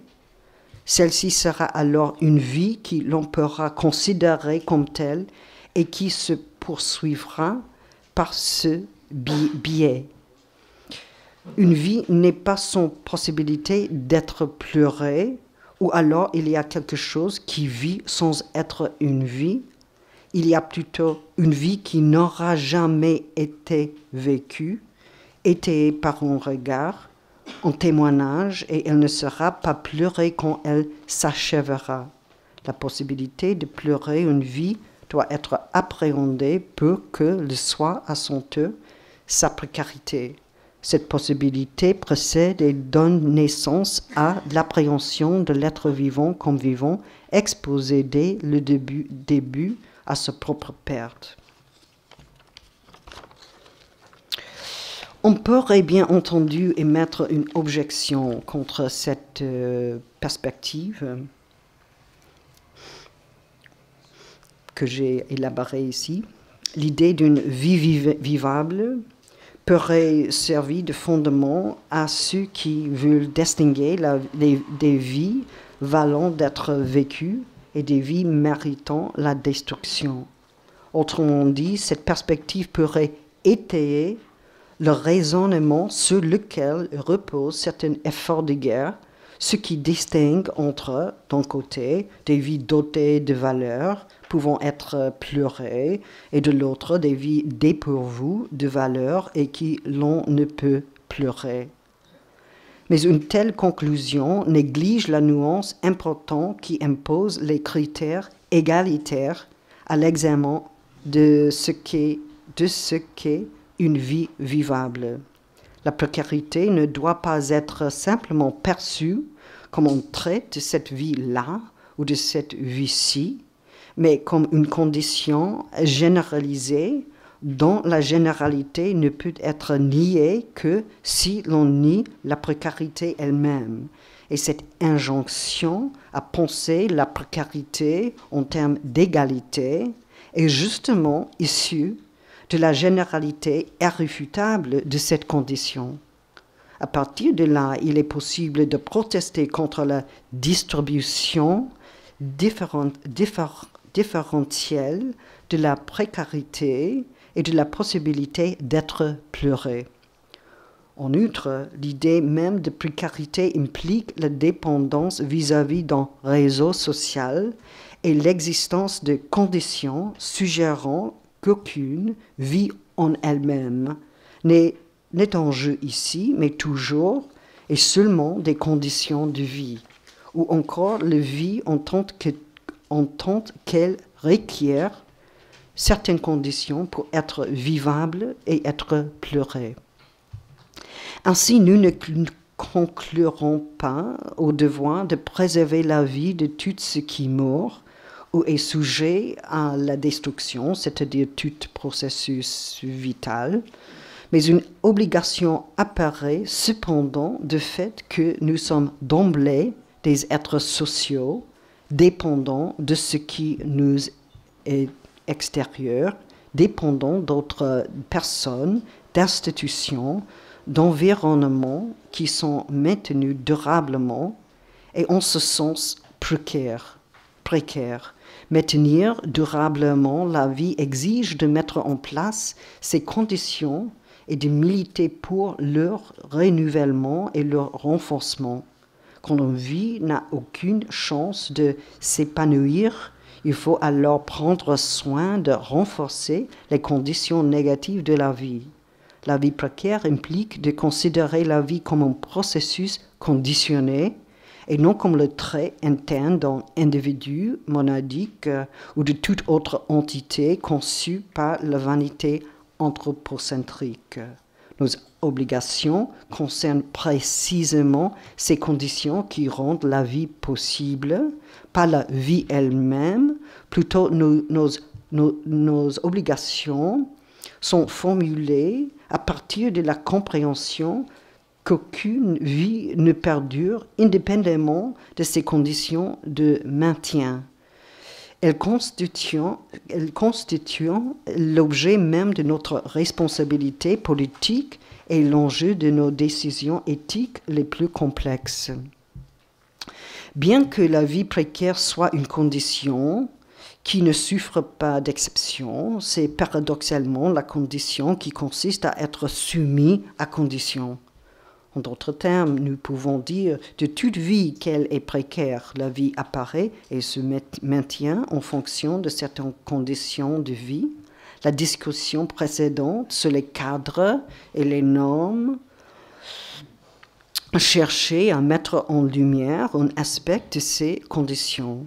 Celle-ci sera alors une vie qui l'on pourra considérer comme telle et qui se poursuivra par ce biais. Une vie n'est pas sans possibilité d'être pleurée, ou alors il y a quelque chose qui vit sans être une vie. Il y a plutôt une vie qui n'aura jamais été vécue, étayée par un regard, un témoignage, et elle ne sera pas pleurée quand elle s'achèvera. La possibilité de pleurer une vie doit être appréhendée pour que le soit à son tour sa précarité. Cette possibilité précède et donne naissance à l'appréhension de l'être vivant comme vivant, exposé dès le début à sa propre perte. On pourrait bien entendu émettre une objection contre cette perspective que j'ai élaborée ici. L'idée d'une vie vivable pourrait servir de fondement à ceux qui veulent distinguer des vies valant d'être vécues et des vies méritant la destruction. Autrement dit, cette perspective pourrait étayer le raisonnement sur lequel repose certains efforts de guerre, ce qui distingue entre, d'un côté, des vies dotées de valeurs pouvant être pleurées, et de l'autre, des vies dépourvues de valeurs et qui l'on ne peut pleurer. Mais une telle conclusion néglige la nuance importante qui impose les critères égalitaires à l'examen de ce qu'est une vie vivable. La précarité ne doit pas être simplement perçue comme un trait de cette vie-là ou de cette vie-ci, mais comme une condition généralisée dont la généralité ne peut être niée que si l'on nie la précarité elle-même. Et cette injonction à penser la précarité en termes d'égalité est justement issue de la généralité irréfutable de cette condition. À partir de là, il est possible de protester contre la distribution différentielle de la précarité et de la possibilité d'être pleuré. En outre, l'idée même de précarité implique la dépendance vis-à-vis d'un réseau social et l'existence de conditions suggérant qu'aucune vie en elle-même n'est en jeu ici, mais toujours et seulement des conditions de vie, ou encore la vie en tant qu'elle requiert certaines conditions pour être vivable et être pleurée. Ainsi, nous ne conclurons pas au devoir de préserver la vie de tout ce qui meurt ou est sujet à la destruction, c'est-à-dire tout processus vital, mais une obligation apparaît cependant du fait que nous sommes d'emblée des êtres sociaux, dépendants de ce qui nous est extérieur, dépendants d'autres personnes, d'institutions, d'environnements qui sont maintenus durablement et en ce sens précaires. Maintenir durablement la vie exige de mettre en place ces conditions et de militer pour leur renouvellement et leur renforcement. Quand une vie n'a aucune chance de s'épanouir, il faut alors prendre soin de renforcer les conditions négatives de la vie. La vie précaire implique de considérer la vie comme un processus conditionné et non comme le trait interne d'un individu monadique ou de toute autre entité conçue par la vanité anthropocentrique. Nos obligations concernent précisément ces conditions qui rendent la vie possible, pas la vie elle-même. Plutôt, nos obligations sont formulées à partir de la compréhension qu'aucune vie ne perdure indépendamment de ses conditions de maintien. Elles constituent l'objet même de notre responsabilité politique et l'enjeu de nos décisions éthiques les plus complexes. Bien que la vie précaire soit une condition qui ne souffre pas d'exception, c'est paradoxalement la condition qui consiste à être soumis à conditions. En d'autres termes, nous pouvons dire de toute vie qu'elle est précaire, la vie apparaît et se maintient en fonction de certaines conditions de vie. La discussion précédente sur les cadres et les normes cherchait à mettre en lumière un aspect de ces conditions.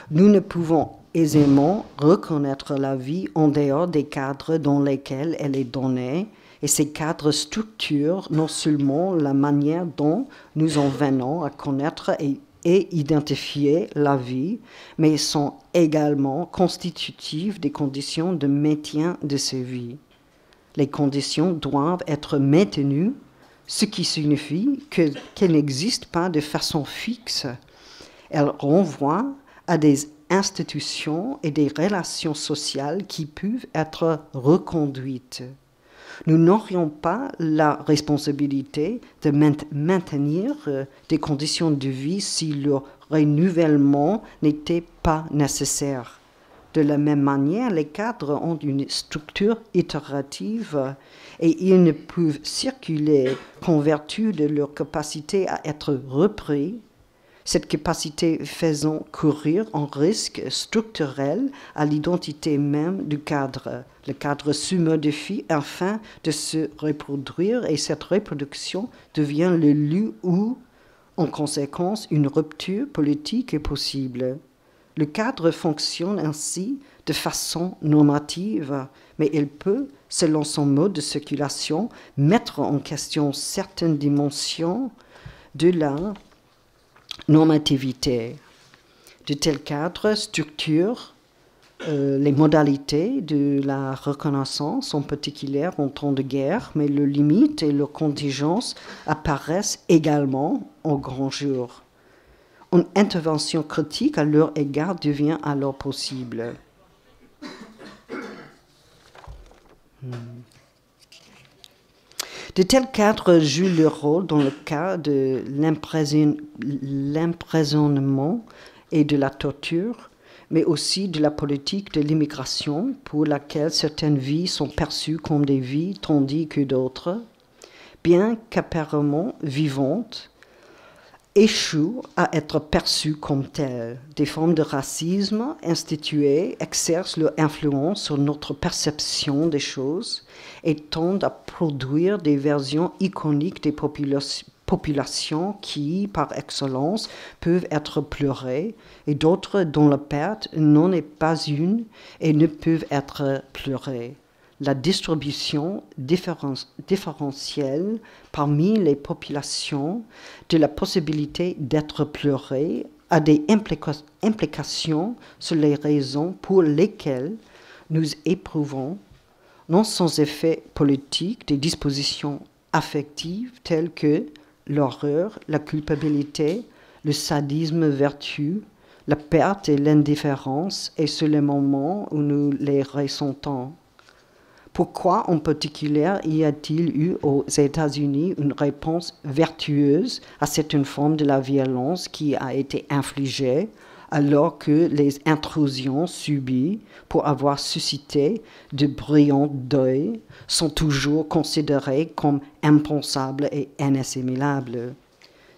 Nous ne pouvons aisément reconnaître la vie en dehors des cadres dans lesquels elle est donnée, et ces cadres structurent non seulement la manière dont nous en venons à connaître et identifier la vie, mais sont également constitutifs des conditions de maintien de ces vies. Les conditions doivent être maintenues, ce qui signifie qu'elles n'existent pas de façon fixe. Elles renvoient à des institutions et des relations sociales qui peuvent être reconduites. Nous n'aurions pas la responsabilité de maintenir des conditions de vie si leur renouvellement n'était pas nécessaire. De la même manière, les cadres ont une structure itérative et ils ne peuvent circuler qu'en vertu de leur capacité à être repris, cette capacité faisant courir un risque structurel à l'identité même du cadre. Le cadre se modifie afin de se reproduire et cette reproduction devient le lieu où, en conséquence, une rupture politique est possible. Le cadre fonctionne ainsi de façon normative, mais il peut, selon son mode de circulation, mettre en question certaines dimensions de la normativité. De tels cadres structurent les modalités de la reconnaissance, en particulier en temps de guerre, mais leurs limites et leurs contingences apparaissent également au grand jour. Une intervention critique à leur égard devient alors possible. De tels cadres jouent leur rôle dans le cas de l'emprisonnement et de la torture, mais aussi de la politique de l'immigration, pour laquelle certaines vies sont perçues comme des vies tandis que d'autres, bien qu'apparemment vivantes, échouent à être perçues comme telles. Des formes de racisme instituées exercent leur influence sur notre perception des choses et tendent à produire des versions iconiques des populations qui, par excellence, peuvent être pleurées, et d'autres dont la perte n'en est pas une et ne peuvent être pleurées. La distribution différentielle parmi les populations de la possibilité d'être pleurée a des implications sur les raisons pour lesquelles nous éprouvons, non sans effet politique, des dispositions affectives telles que l'horreur, la culpabilité, le sadisme vertueux, la perte et l'indifférence, et sur les moments où nous les ressentons. Pourquoi en particulier y a-t-il eu aux États-Unis une réponse vertueuse à cette forme de la violence qui a été infligée, alors que les intrusions subies pour avoir suscité de brillants deuils sont toujours considérées comme impensables et inassimilables?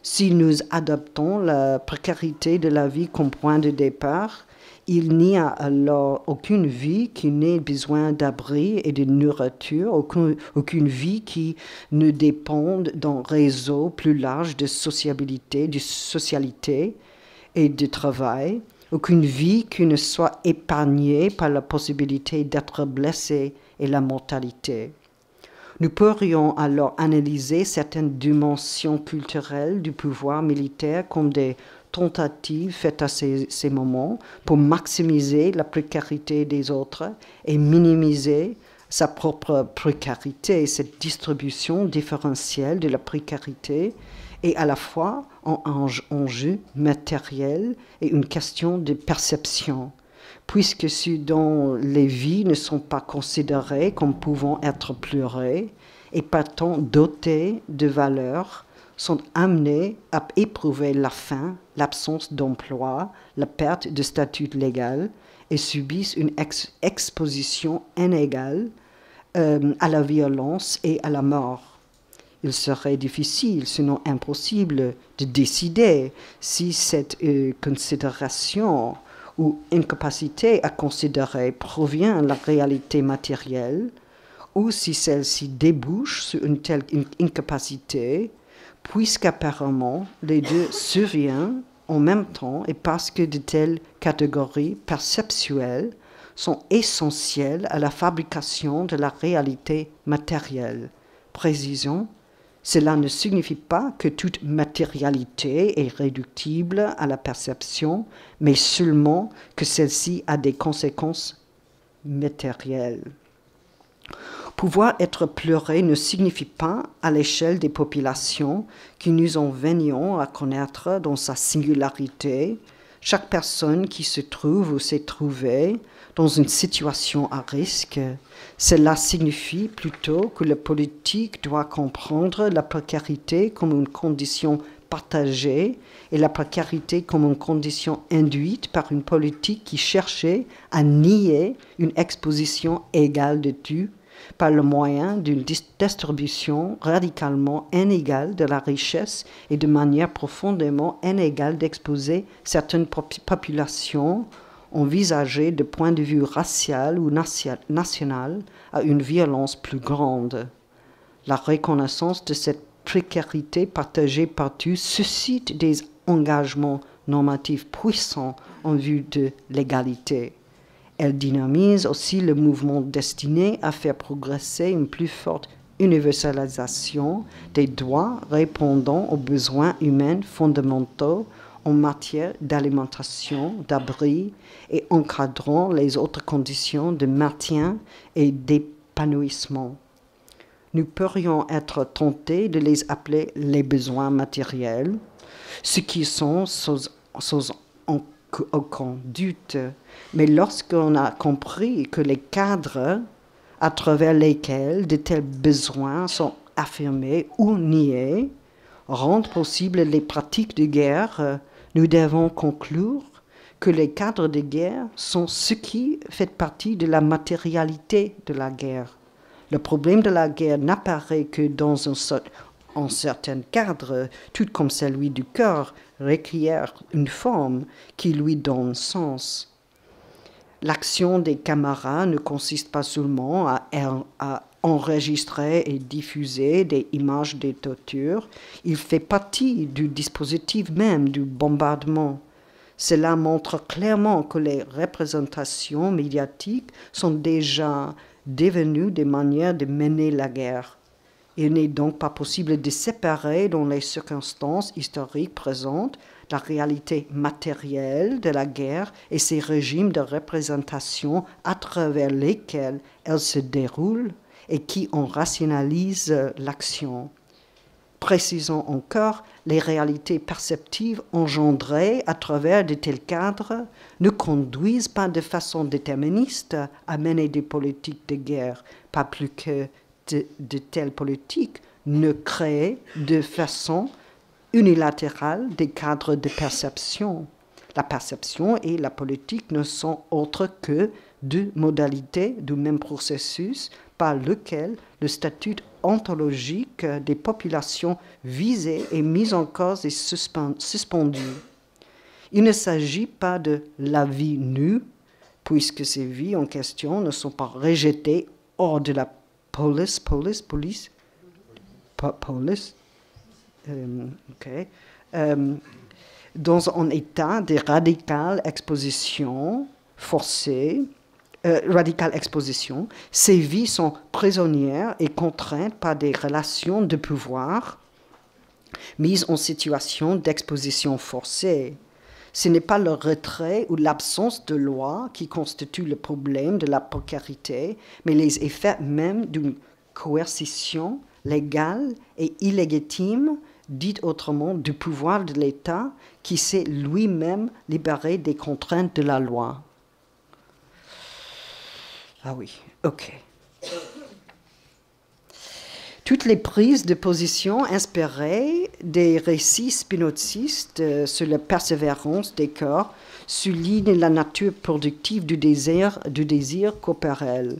Si nous adoptons la précarité de la vie comme point de départ, il n'y a alors aucune vie qui n'ait besoin d'abri et de nourriture, aucune vie qui ne dépende d'un réseau plus large de sociabilité et de travail, aucune vie qui ne soit épargnée par la possibilité d'être blessée et la mortalité. Nous pourrions alors analyser certaines dimensions culturelles du pouvoir militaire comme des tentatives faites à ces moments pour maximiser la précarité des autres et minimiser sa propre précarité. Cette distribution différentielle de la précarité est à la fois un enjeu matériel et une question de perception, puisque ceux dont les vies ne sont pas considérées comme pouvant être pleurées et partant dotées de valeurs, sont amenés à éprouver la faim, l'absence d'emploi, la perte de statut légal et subissent une exposition inégale à la violence et à la mort. Il serait difficile, sinon impossible, de décider si cette considération ou incapacité à considérer provient de la réalité matérielle ou si celle-ci débouche sur une telle incapacité, puisqu'apparemment les deux surviennent en même temps et parce que de telles catégories perceptuelles sont essentielles à la fabrication de la réalité matérielle. Précision, cela ne signifie pas que toute matérialité est réductible à la perception, mais seulement que celle-ci a des conséquences matérielles. Pouvoir être pleuré ne signifie pas, à l'échelle des populations que nous en venions à connaître dans sa singularité, chaque personne qui se trouve ou s'est trouvée dans une situation à risque. Cela signifie plutôt que le politique doit comprendre la précarité comme une condition partagée et la précarité comme une condition induite par une politique qui cherchait à nier une exposition égale de tout par le moyen d'une distribution radicalement inégale de la richesse et de manière profondément inégale d'exposer certaines populations envisagées de point de vue racial ou national à une violence plus grande. La reconnaissance de cette précarité partagée par tous suscite des engagements normatifs puissants en vue de l'égalité. Elle dynamise aussi le mouvement destiné à faire progresser une plus forte universalisation des droits répondant aux besoins humains fondamentaux en matière d'alimentation, d'abri et encadrant les autres conditions de maintien et d'épanouissement. Nous pourrions être tentés de les appeler les besoins matériels, ce qui sont sans aucun doute. Mais lorsqu'on a compris que les cadres à travers lesquels de tels besoins sont affirmés ou niés rendent possibles les pratiques de guerre, nous devons conclure que les cadres de guerre sont ce qui fait partie de la matérialité de la guerre. Le problème de la guerre n'apparaît que dans un certain cadre, tout comme celui du corps, requiert une forme qui lui donne sens. L'action des camarades ne consiste pas seulement à enregistrer et diffuser des images de torture, il fait partie du dispositif même du bombardement. Cela montre clairement que les représentations médiatiques sont déjà devenues des manières de mener la guerre. Il n'est donc pas possible de séparer dans les circonstances historiques présentes la réalité matérielle de la guerre et ses régimes de représentation à travers lesquels elle se déroule et qui en rationalisent l'action. Précisons encore, les réalités perceptives engendrées à travers de tels cadres ne conduisent pas de façon déterministe à mener des politiques de guerre, pas plus que de telles politiques ne créent de façon unilatérale des cadres de perception. La perception et la politique ne sont autres que deux modalités du même processus par lequel le statut ontologique des populations visées est mis en cause et suspendu. Il ne s'agit pas de la vie nue, puisque ces vies en question ne sont pas rejetées hors de la police, dans un état de radicale exposition forcée, ces vies sont prisonnières et contraintes par des relations de pouvoir mises en situation d'exposition forcée. Ce n'est pas le retrait ou l'absence de loi qui constitue le problème de la précarité, mais les effets même d'une coercition légale et illégitime, dite autrement du pouvoir de l'État qui s'est lui-même libéré des contraintes de la loi. Ah oui, ok. Toutes les prises de position inspirées des récits spinozistes sur la persévérance des cœurs soulignent la nature productive du désir corporel.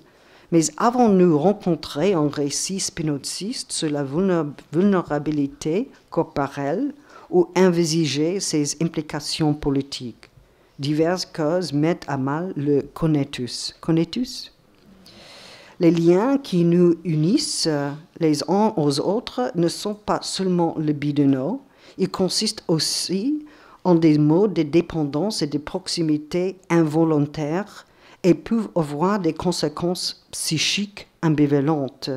Mais avons-nous rencontré un récit spinoziste sur la vulnérabilité corporelle ou envisagé ses implications politiques? Diverses causes mettent à mal le conatus. Conatus? Les liens qui nous unissent les uns aux autres ne sont pas seulement libidinaux, ils consistent aussi en des modes de dépendance et de proximité involontaires et peuvent avoir des conséquences psychiques ambivalentes.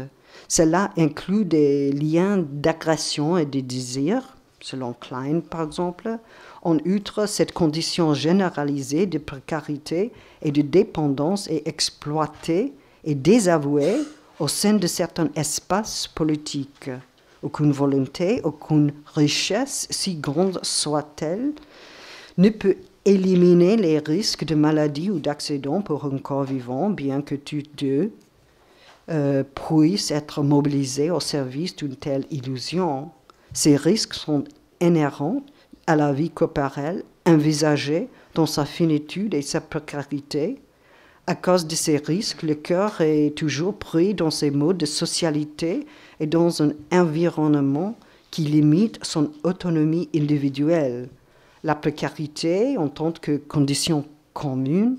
Cela inclut des liens d'agression et de désir, selon Klein par exemple. En outre, cette condition généralisée de précarité et de dépendance est exploitée et désavouée au sein de certains espaces politiques. Aucune volonté, aucune richesse, si grande soit-elle, ne peut éliminer les risques de maladie ou d'accident pour un corps vivant, bien que tous deux puissent être mobilisés au service d'une telle illusion. Ces risques sont inhérents à la vie corporelle, envisagée dans sa finitude et sa précarité. À cause de ces risques, le cœur est toujours pris dans ses modes de socialité et dans un environnement qui limite son autonomie individuelle. La précarité, en tant que condition commune,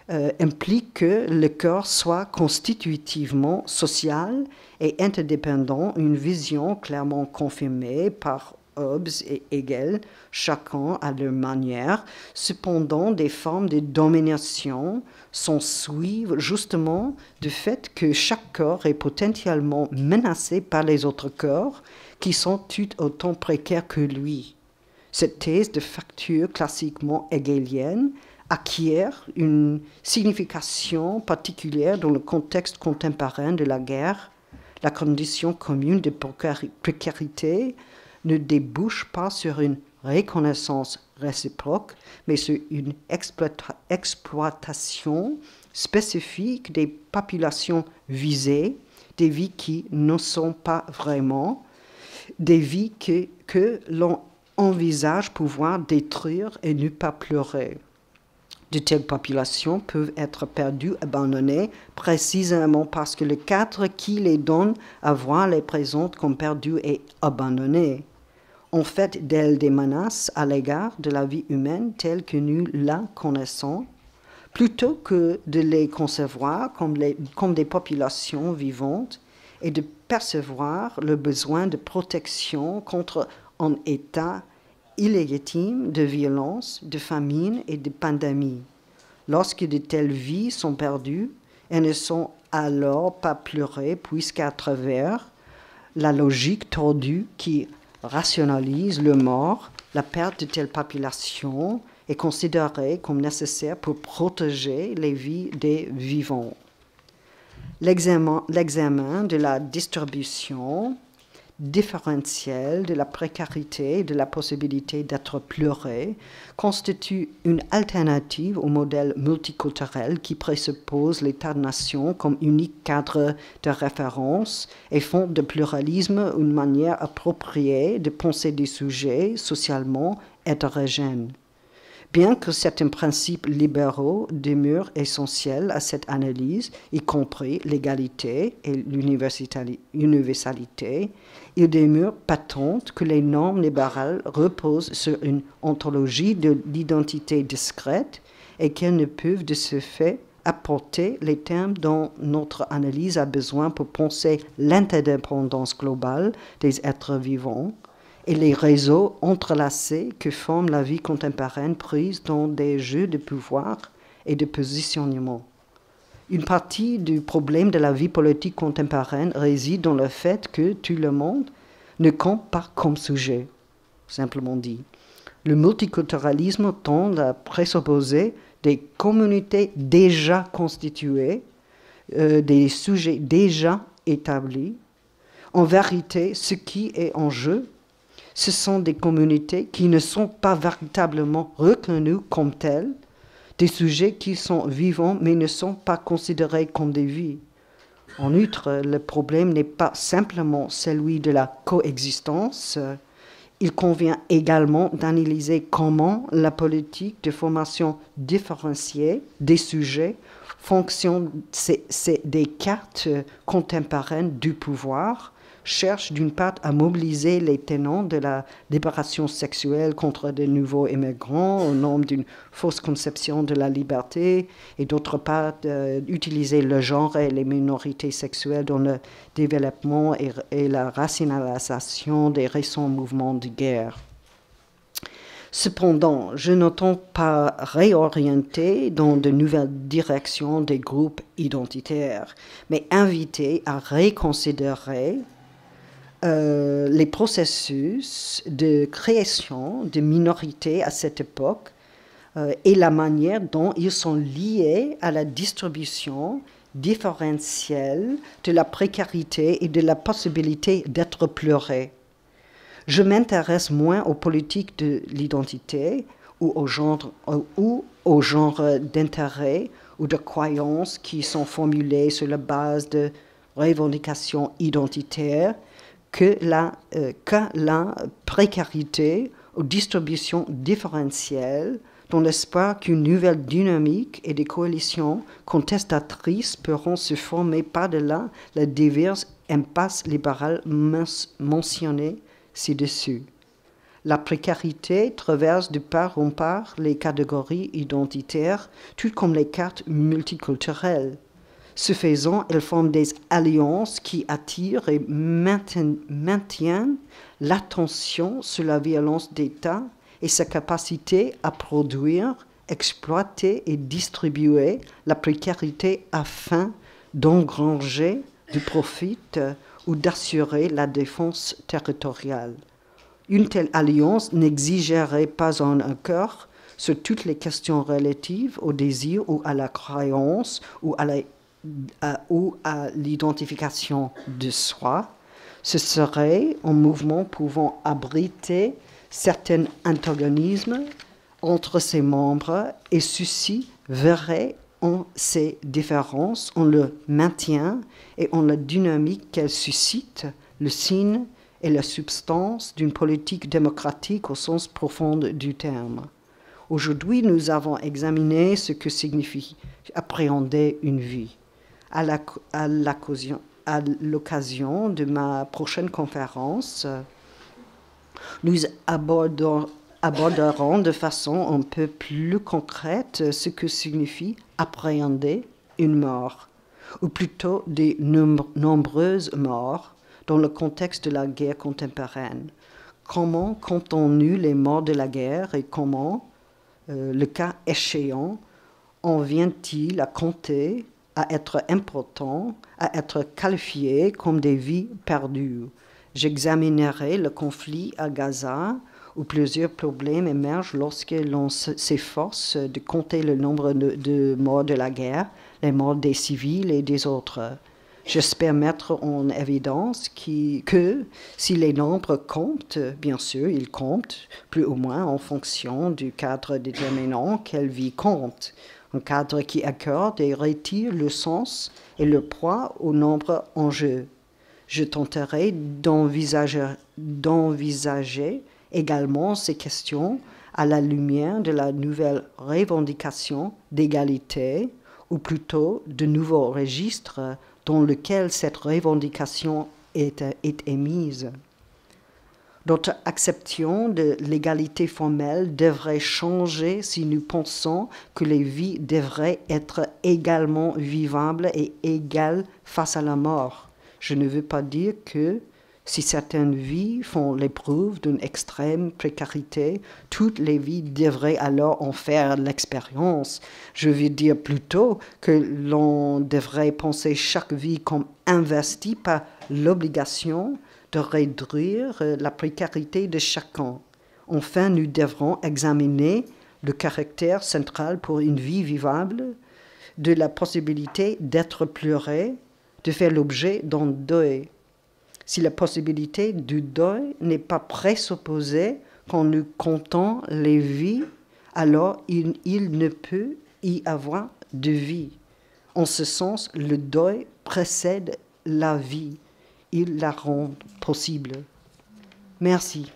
implique que le corps soit constitutivement social et interdépendant, une vision clairement confirmée par Hobbes et Hegel, chacun à leur manière. Cependant, des formes de domination s'en suivent justement du fait que chaque corps est potentiellement menacé par les autres corps qui sont tout autant précaires que lui. Cette thèse de facture classiquement hegelienne acquiert une signification particulière dans le contexte contemporain de la guerre. La condition commune de précarité ne débouche pas sur une reconnaissance réciproque, mais sur une exploitation spécifique des populations visées, des vies qui ne sont pas vraiment, des vies que l'on envisage pouvoir détruire et ne pas pleurer. De telles populations peuvent être perdues, abandonnées, précisément parce que le cadre qui les donne à voir les présente comme perdues et abandonnées. En fait d'elles des menaces à l'égard de la vie humaine telle que nous la connaissons, plutôt que de les concevoir comme des populations vivantes et de percevoir le besoin de protection contre un état illégitime de violence, de famine et de pandémie. Lorsque de telles vies sont perdues, elles ne sont alors pas pleurées puisqu'à travers la logique tordue qui rationalise le mort, la perte de telle population est considérée comme nécessaire pour protéger les vies des vivants. L'examen de la distribution différentielle de la précarité et de la possibilité d'être pleuré constitue une alternative au modèle multiculturel qui présuppose l'État-nation comme unique cadre de référence et fonde de pluralisme une manière appropriée de penser des sujets socialement hétérogènes. Bien que certains principes libéraux demeurent essentiels à cette analyse, y compris l'égalité et l'universalité, il demeure patente que les normes libérales reposent sur une ontologie de l'identité discrète et qu'elles ne peuvent de ce fait apporter les termes dont notre analyse a besoin pour penser l'interdépendance globale des êtres vivants et les réseaux entrelacés que forme la vie contemporaine prise dans des jeux de pouvoir et de positionnement. Une partie du problème de la vie politique contemporaine réside dans le fait que tout le monde ne compte pas comme sujet, simplement dit. Le multiculturalisme tend à présupposer des communautés déjà constituées, des sujets déjà établis. En vérité, ce qui est en jeu, ce sont des communautés qui ne sont pas véritablement reconnues comme telles, des sujets qui sont vivants mais ne sont pas considérés comme des vies. En outre, le problème n'est pas simplement celui de la coexistence. Il convient également d'analyser comment la politique de formation différenciée des sujets fonctionne des cartes contemporaines du pouvoir, cherche d'une part à mobiliser les tenants de la libération sexuelle contre de nouveaux immigrants au nom d'une fausse conception de la liberté et d'autre part utiliser le genre et les minorités sexuelles dans le développement et la rationalisation des récents mouvements de guerre. Cependant, je n'entends pas réorienter dans de nouvelles directions des groupes identitaires, mais inviter à reconsidérer les processus de création de minorités à cette époque et la manière dont ils sont liés à la distribution différentielle de la précarité et de la possibilité d'être pleuré. Je m'intéresse moins aux politiques de l'identité ou au genre d'intérêts ou de croyances qui sont formulées sur la base de revendications identitaires que la précarité ou distribution différentielle dans l'espoir qu'une nouvelle dynamique et des coalitions contestatrices pourront se former par-delà les diverses impasses libérales mentionnées ci-dessus. La précarité traverse de part en part les catégories identitaires, tout comme les cartes multiculturelles. Ce faisant, elles forment des alliances qui attirent et maintiennent l'attention sur la violence d'État et sa capacité à produire, exploiter et distribuer la précarité afin d'engranger du profit ou d'assurer la défense territoriale. Une telle alliance n'exigerait pas un accord sur toutes les questions relatives au désir ou à la croyance ou à l'identification de soi. Ce serait un mouvement pouvant abriter certains antagonismes entre ses membres et ceux-ci verraient en ces différences, en le maintien et en la dynamique qu'elles suscitent, le signe et la substance d'une politique démocratique au sens profond du terme. Aujourd'hui, nous avons examiné ce que signifie appréhender une vie. À l'occasion de ma prochaine conférence, nous aborderons de façon un peu plus concrète ce que signifie appréhender une mort, ou plutôt des nombreuses morts dans le contexte de la guerre contemporaine. Comment comptons-nous les morts de la guerre et comment, le cas échéant, en vient-il à compter, à être important, à être qualifié comme des vies perdues? J'examinerai le conflit à Gaza, où plusieurs problèmes émergent lorsque l'on s'efforce de compter le nombre de morts de la guerre, les morts des civils et des autres. J'espère mettre en évidence que si les nombres comptent, bien sûr, ils comptent, plus ou moins en fonction du cadre déterminant quelle vie compte, un cadre qui accorde et retire le sens et le poids au nombre en jeu. Je tenterai d'envisager également ces questions à la lumière de la nouvelle revendication d'égalité, ou plutôt de nouveaux registres dans lesquels cette revendication est émise. Notre acceptation de l'égalité formelle devrait changer si nous pensons que les vies devraient être également vivables et égales face à la mort. Je ne veux pas dire que si certaines vies font l'épreuve d'une extrême précarité, toutes les vies devraient alors en faire l'expérience. Je veux dire plutôt que l'on devrait penser chaque vie comme investie par l'obligation de réduire la précarité de chacun. Enfin, nous devrons examiner le caractère central pour une vie vivable de la possibilité d'être pleuré, de faire l'objet d'un deuil. Si la possibilité du deuil n'est pas présupposée quand nous comptons les vies, alors il ne peut y avoir de vie. En ce sens, le deuil précède la vie. Il la rend possible. Merci.